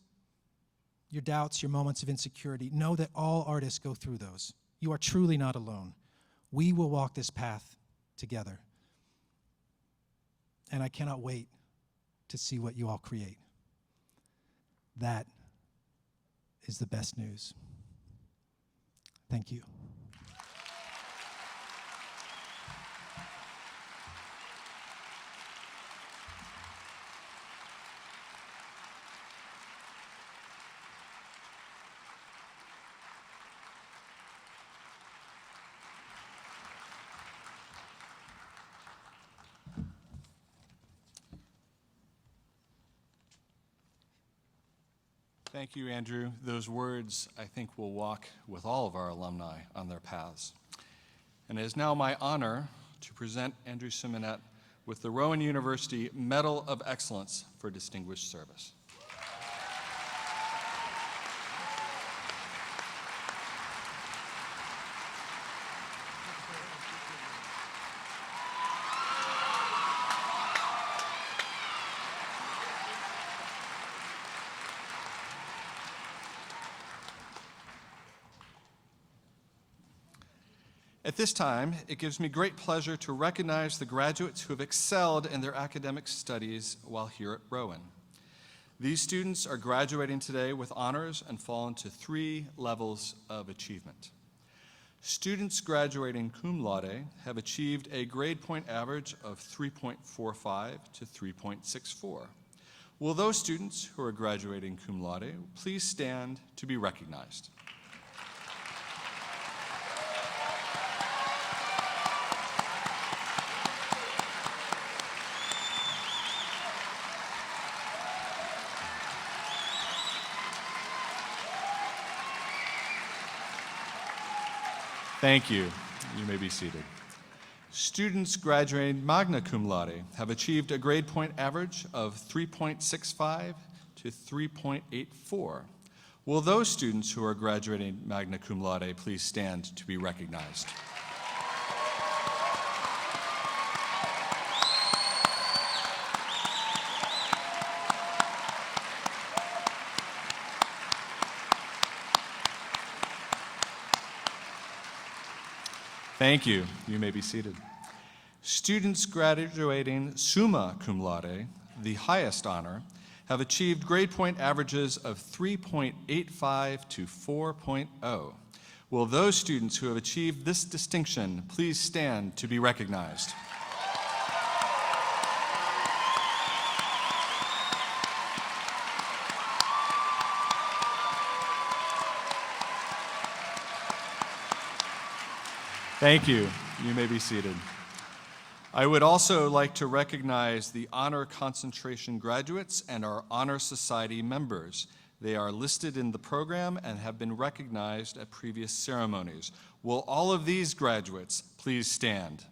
your doubts, your moments of insecurity, know that all artists go through those. You are truly not alone. We will walk this path together. And I cannot wait to see what you all create. That is the best news. Thank you. Thank you, Andrew. Those words, I think, will walk with all of our alumni on their paths. And it is now my honor to present Andrew Simonette with the Rowan University Medal of Excellence for Distinguished Service. At this time, it gives me great pleasure to recognize the graduates who have excelled in their academic studies while here at Rowan. These students are graduating today with honors and fall into 3 levels of achievement. Students graduating cum laude have achieved a grade point average of 3.45 to 3.64. Will those students who are graduating cum laude please stand to be recognized? Thank you. You may be seated. Students graduating magna cum laude have achieved a grade point average of 3.65 to 3.84. Will those students who are graduating magna cum laude please stand to be recognized? Thank you. You may be seated. Students graduating summa cum laude, the highest honor, have achieved grade point averages of 3.85 to 4.0. Will those students who have achieved this distinction please stand to be recognized? Thank you. You may be seated. I would also like to recognize the Honor Concentration graduates and our Honor Society members. They are listed in the program and have been recognized at previous ceremonies. Will all of these graduates please stand?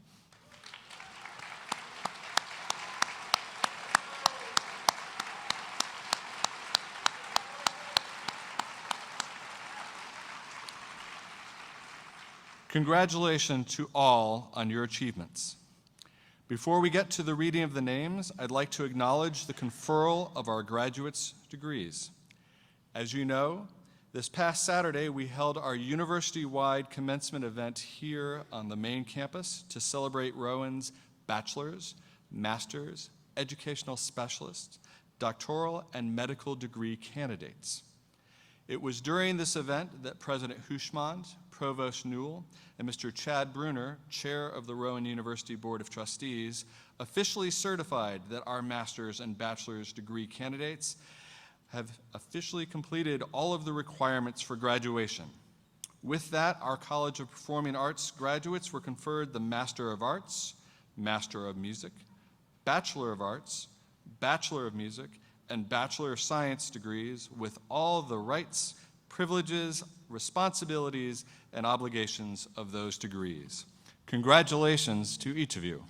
Congratulations to all on your achievements. Before we get to the reading of the names, I'd like to acknowledge the conferral of our graduates' degrees. As you know, this past Saturday we held our university-wide commencement event here on the main campus to celebrate Rowan's bachelor's, master's, educational specialists, doctoral, and medical degree candidates. It was during this event that President Hushmand, Provost Newell, and Mr. Chad Bruner, Chair of the Rowan University Board of Trustees, officially certified that our master's and bachelor's degree candidates have officially completed all of the requirements for graduation. With that, our College of Performing Arts graduates were conferred the Master of Arts, Master of Music, Bachelor of Arts, Bachelor of Music, and Bachelor of Science degrees with all the rights, privileges, responsibilities, and obligations of those degrees. Congratulations to each of you.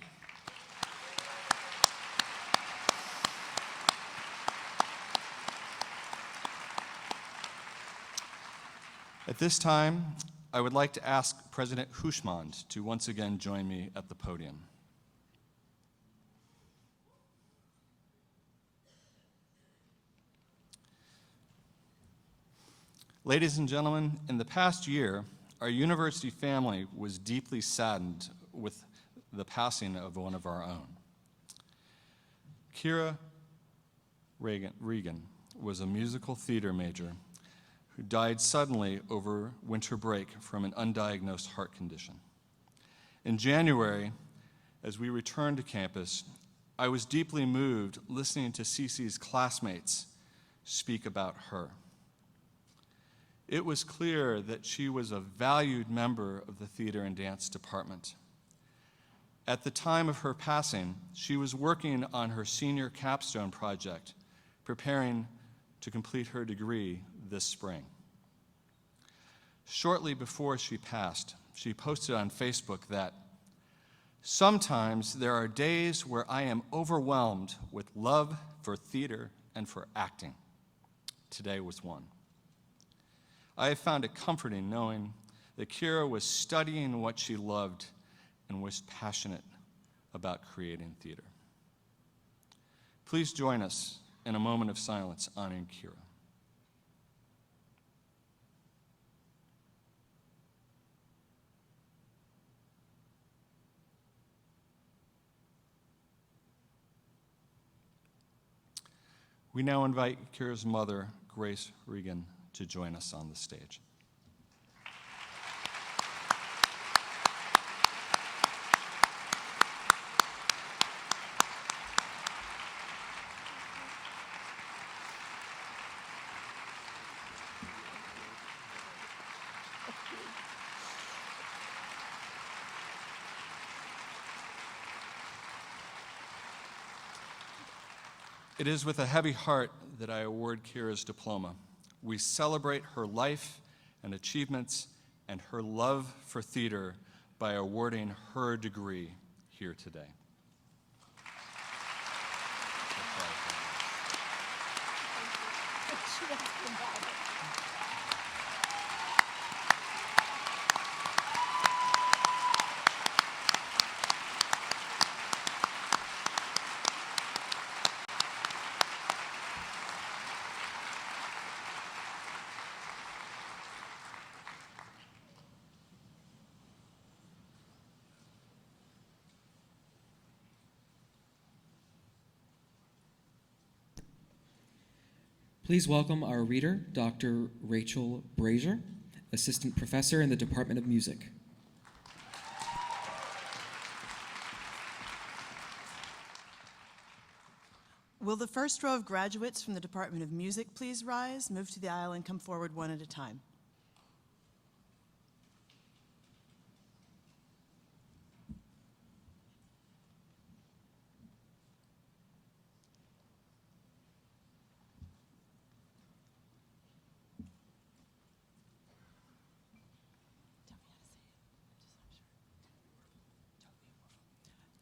At this time, I would like to ask President Hushmand to once again join me at the podium. Ladies and gentlemen, in the past year, our university family was deeply saddened with the passing of one of our own. Kira Regan was a musical theater major who died suddenly over winter break from an undiagnosed heart condition. In January, as we returned to campus, I was deeply moved listening to Cece's classmates speak about her. It was clear that she was a valued member of the theater and dance department. At the time of her passing, she was working on her senior capstone project, preparing to complete her degree this spring. Shortly before she passed, she posted on Facebook that, "Sometimes there are days where I am overwhelmed with love for theater and for acting. Today was one." I have found it comforting knowing that Kira was studying what she loved and was passionate about creating theater. Please join us in a moment of silence honoring Kira. We now invite Kira's mother, Grace Regan, to join us on the stage. It is with a heavy heart that I award Kira's diploma. We celebrate her life and achievements and her love for theater by awarding her degree here today. Please welcome our reader, Dr. Rachel Brazier, Assistant Professor in the Department of Music. Will the first row of graduates from the Department of Music please rise, move to the aisle, and come forward one at a time?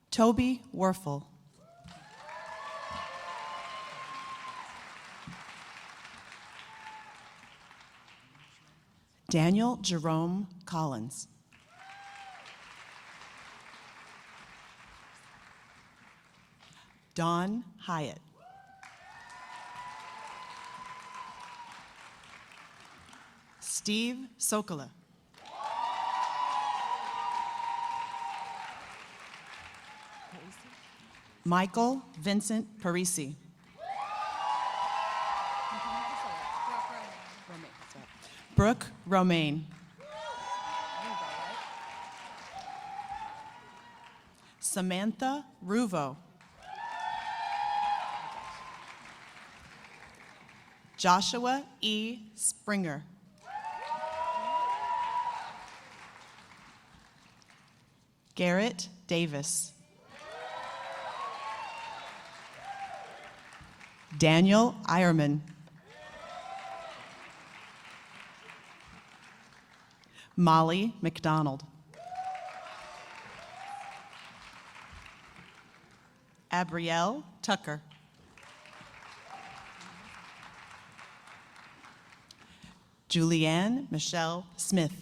Toby Werfel. Daniel Jerome Collins. Dawn Hyatt. Steve Sokola. Michael Vincent Parisi. Brooke Romaine. Samantha Ruvo. Joshua E. Springer. Garrett Davis. Daniel Eierman. Molly McDonald. Abrielle Tucker. Julianne Michelle Smith.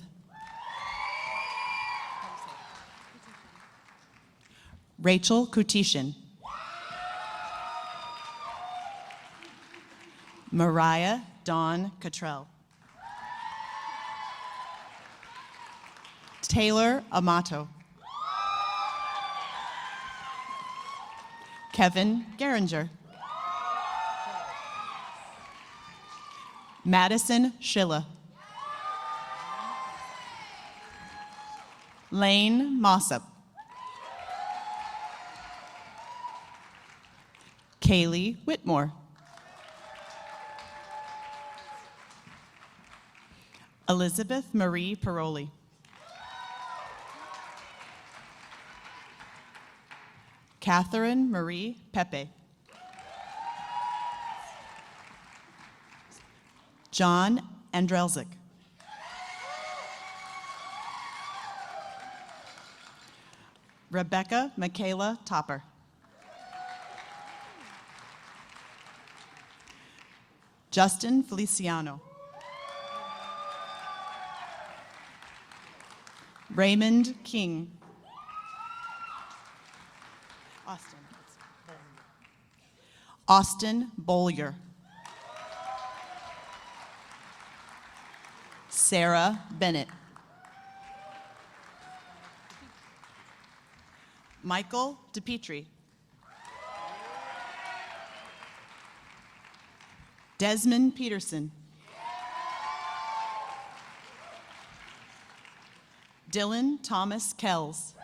Rachel Kutishin. Mariah Dawn Cottrell. Taylor Amato. Kevin Geringer. Madison Schiller. Lane Mossop. Kaylee Whitmore. Elizabeth Marie Paroli. Catherine Marie Pepe. John Andrelzik. Rebecca Michaela Topper. Justin Feliciano. Raymond King. Austin Bollier. Sarah Bennett. Michael DePietri. Desmond Peterson. Dylan Thomas Kells.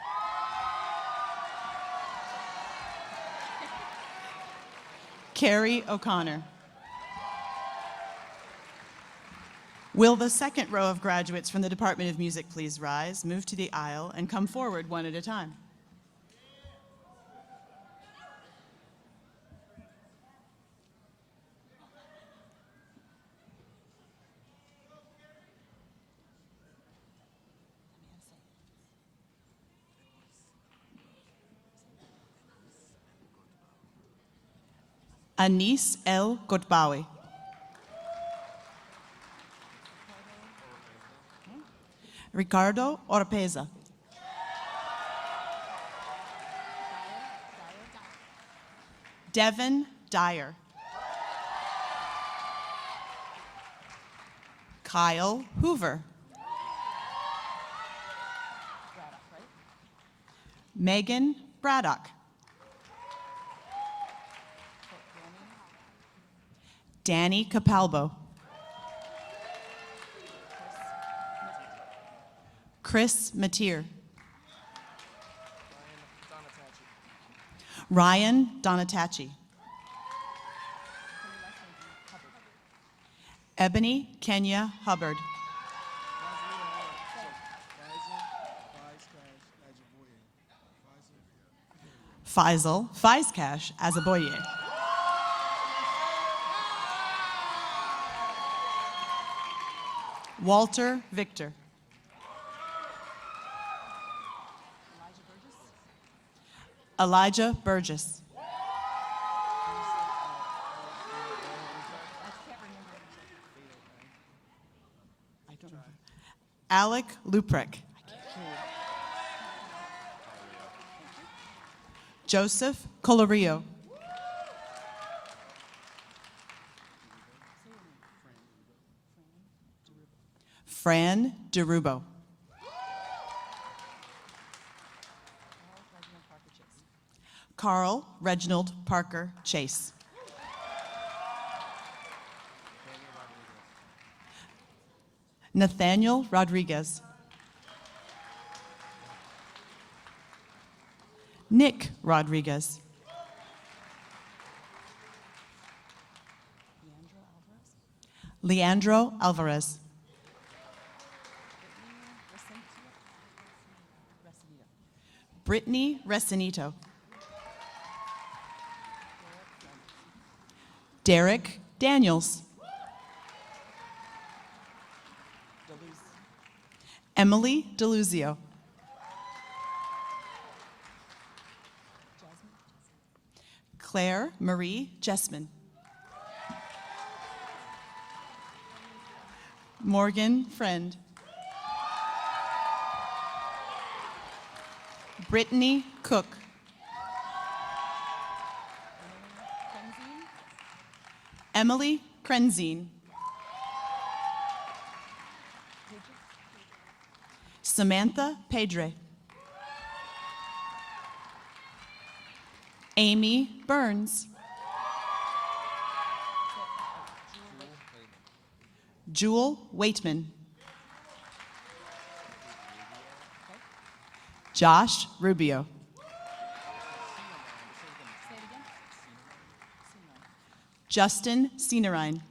Carrie O'Connor. Will the second row of graduates from the Department of Music please rise, move to the aisle, and come forward one at a time? Anis El Gotbawi. Ricardo Oropeza. Devin Dyer. Kyle Hoover. Megan Braddock. Danny Capalbo. Chris Mateer. Ryan Donatachi. Ebony Kenya Hubbard. Faisal Faizkash Azaboye. Walter Victor. Elijah Burgess. Alec Lupreck. Joseph Colorio. Fran DeRubo. Carl Reginald Parker Chase. Nathaniel Rodriguez. Nick Rodriguez. Leandro Alvarez. Brittany Recinito. Derek Daniels. Emily Deluzio. Claire Marie Jessman. Morgan Friend. Brittany Cook. Emily Krenzine. Samantha Pedre. Amy Burns. Jewel Waitman. Josh Rubio. Justin Sienerine.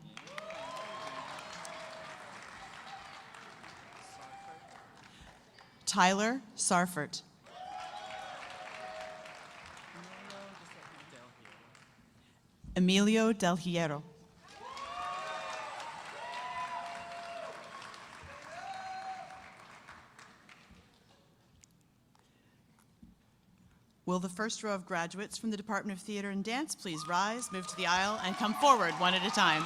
Tyler Sarfert. Emilio Del Hierro. Will the first row of graduates from the Department of Theater and Dance please rise, move to the aisle, and come forward one at a time?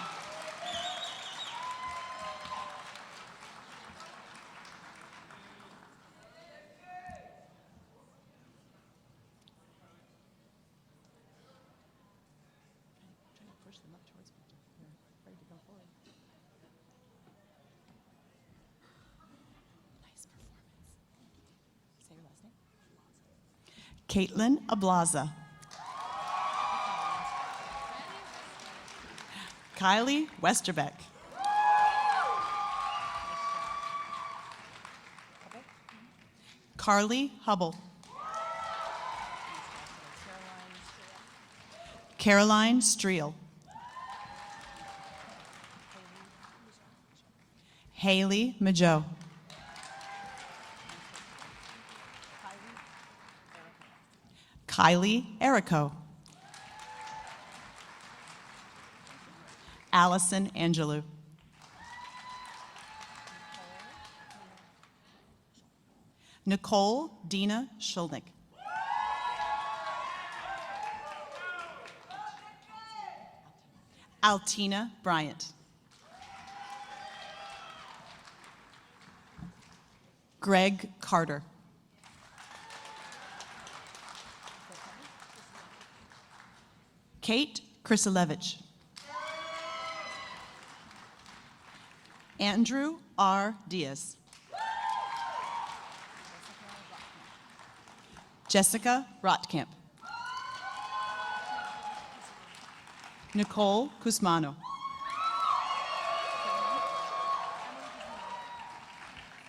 Caitlin Ablaza. Kylie Westerbeck. Carly Hubble. Caroline Streel. Haley Majo. Kylie Erico. Allison Angelou. Nicole Dina Schulnick. Altina Bryant. Greg Carter. Kate Krisilevich. Andrew R. Diaz. Jessica Rotkamp. Nicole Cusmano.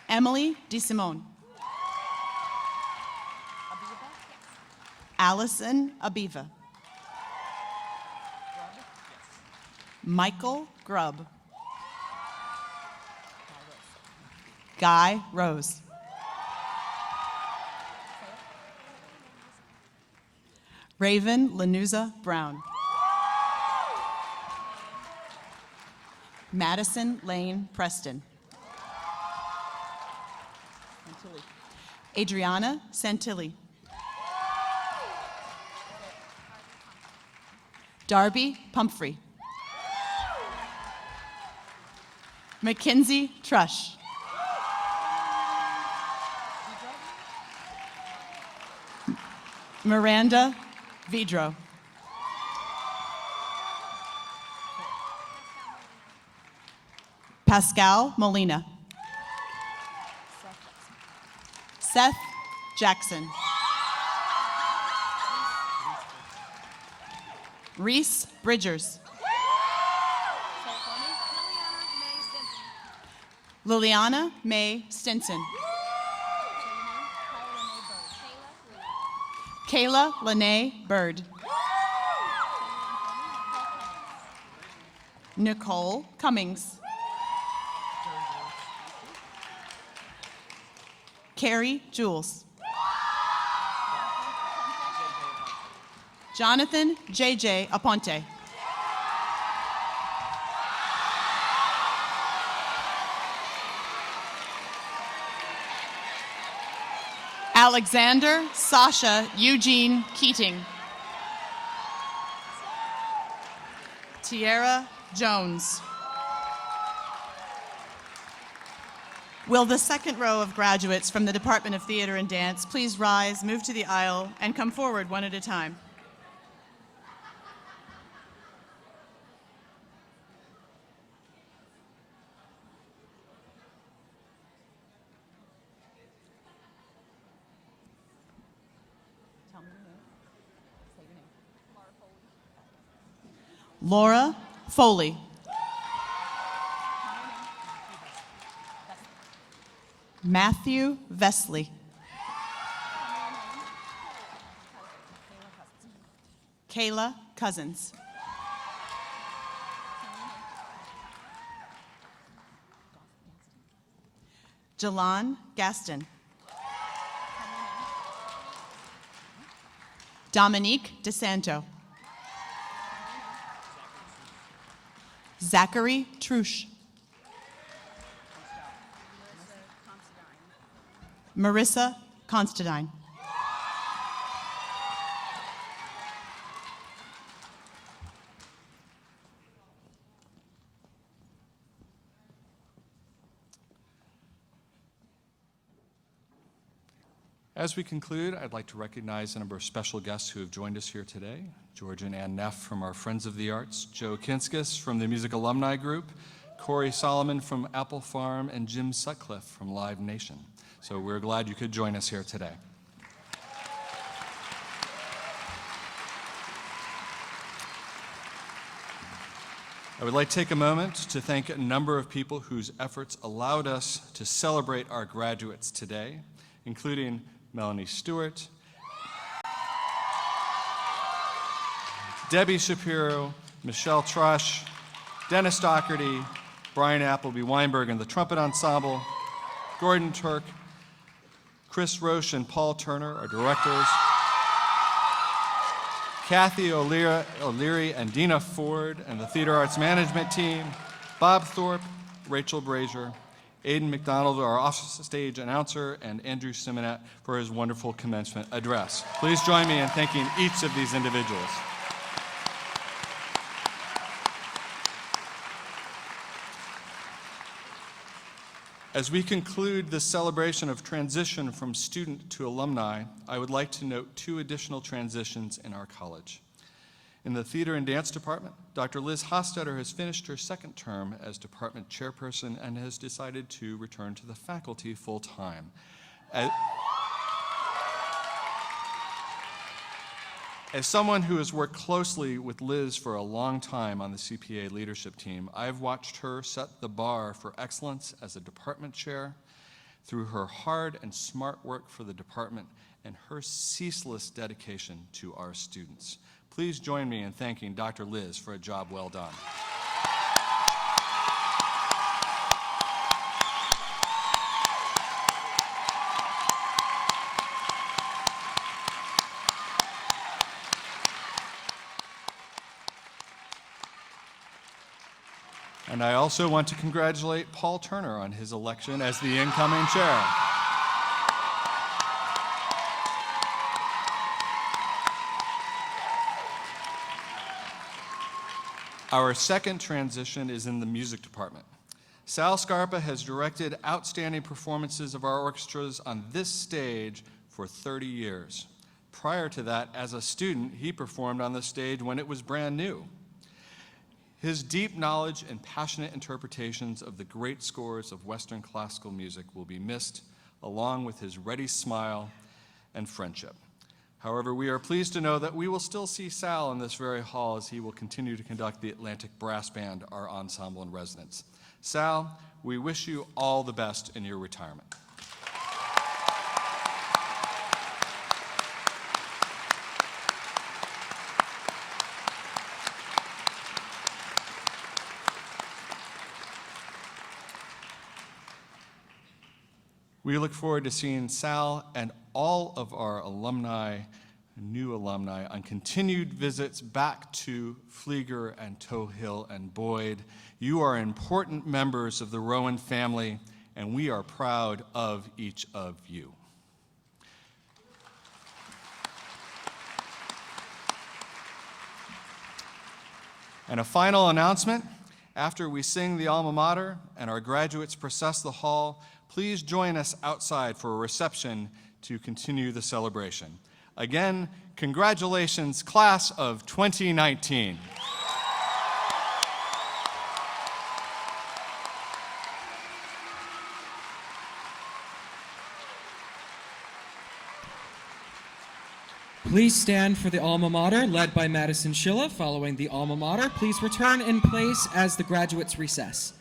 Emily DeSimone. Allison Abiva. Michael Grubb. Guy Rose. Raven Lanuza Brown. Madison Lane Preston. Adriana Santilli. Darby Pumphrey. Mackenzie Trush. Miranda Vidro. Pascal Molina. Seth Jackson. Reese Bridgers. Liliana Mae Stinson. Kayla Lene Bird. Nicole Cummings. Carrie Jules. Jonathan J.J. Aponte. Alexander Sasha Eugene Keating. Tierra Jones. Will the second row of graduates from the Department of Theater and Dance please rise, move to the aisle, and come forward one at a time? Laura Foley. Matthew Vesley. Kayla Cousins. Jalan Gaston. Dominique DeSanto. Zachary Trush. Marissa Constantine. As we conclude, I'd like to recognize a number of special guests who have joined us here today. George and Ann Neff from our Friends of the Arts, Joe Kinskis from the Music Alumni Group, Corey Solomon from Apple Farm, and Jim Sutcliffe from Live Nation. So we're glad you could join us here today. I would like to take a moment to thank a number of people whose efforts allowed us to celebrate our graduates today, including Melanie Stewart, Debbie Shapiro, Michelle Trush, Dennis Doherty, Brian Appleby Weinberg and the Trumpet Ensemble, Gordon Turk, Chris Roche and Paul Turner, our directors, Kathy O'Leary and Dina Ford and the Theater Arts Management Team, Bob Thorpe, Rachel Brazier, Aidan McDonald, our off-stage announcer, and Andrew Simonet for his wonderful commencement address. Please join me in thanking each of these individuals. As we conclude this celebration of transition from student to alumni, I would like to note two additional transitions in our college. In the Theater and Dance Department, Dr. Liz Hostetter has finished her second term as department chairperson and has decided to return to the faculty full-time. As someone who has worked closely with Liz for a long time on the CPA leadership team, I've watched her set the bar for excellence as a department chair through her hard and smart work for the department and her ceaseless dedication to our students. Please join me in thanking Dr. Liz for a job well done. And I also want to congratulate Paul Turner on his election as the incoming chair. Our second transition is in the music department. Sal Scarpa has directed outstanding performances of our orchestras on this stage for 30 years. Prior to that, as a student, he performed on the stage when it was brand new. His deep knowledge and passionate interpretations of the great scores of Western classical music will be missed, along with his ready smile and friendship. However, we are pleased to know that we will still see Sal in this very hall as he will continue to conduct the Atlantic Brass Band, our ensemble in residence. Sal, we wish you all the best in your retirement. We look forward to seeing Sal and all of our alumni, new alumni, on continued visits back to Flieger and Toe Hill and Boyd. You are important members of the Rowan family, and we are proud of each of you. And a final announcement. After we sing the alma mater and our graduates process the hall, please join us outside for a reception to continue the celebration. Again, congratulations, class of 2019. Please stand for the alma mater, led by Madison Schilla. Following the alma mater, please return in place as the graduates recess.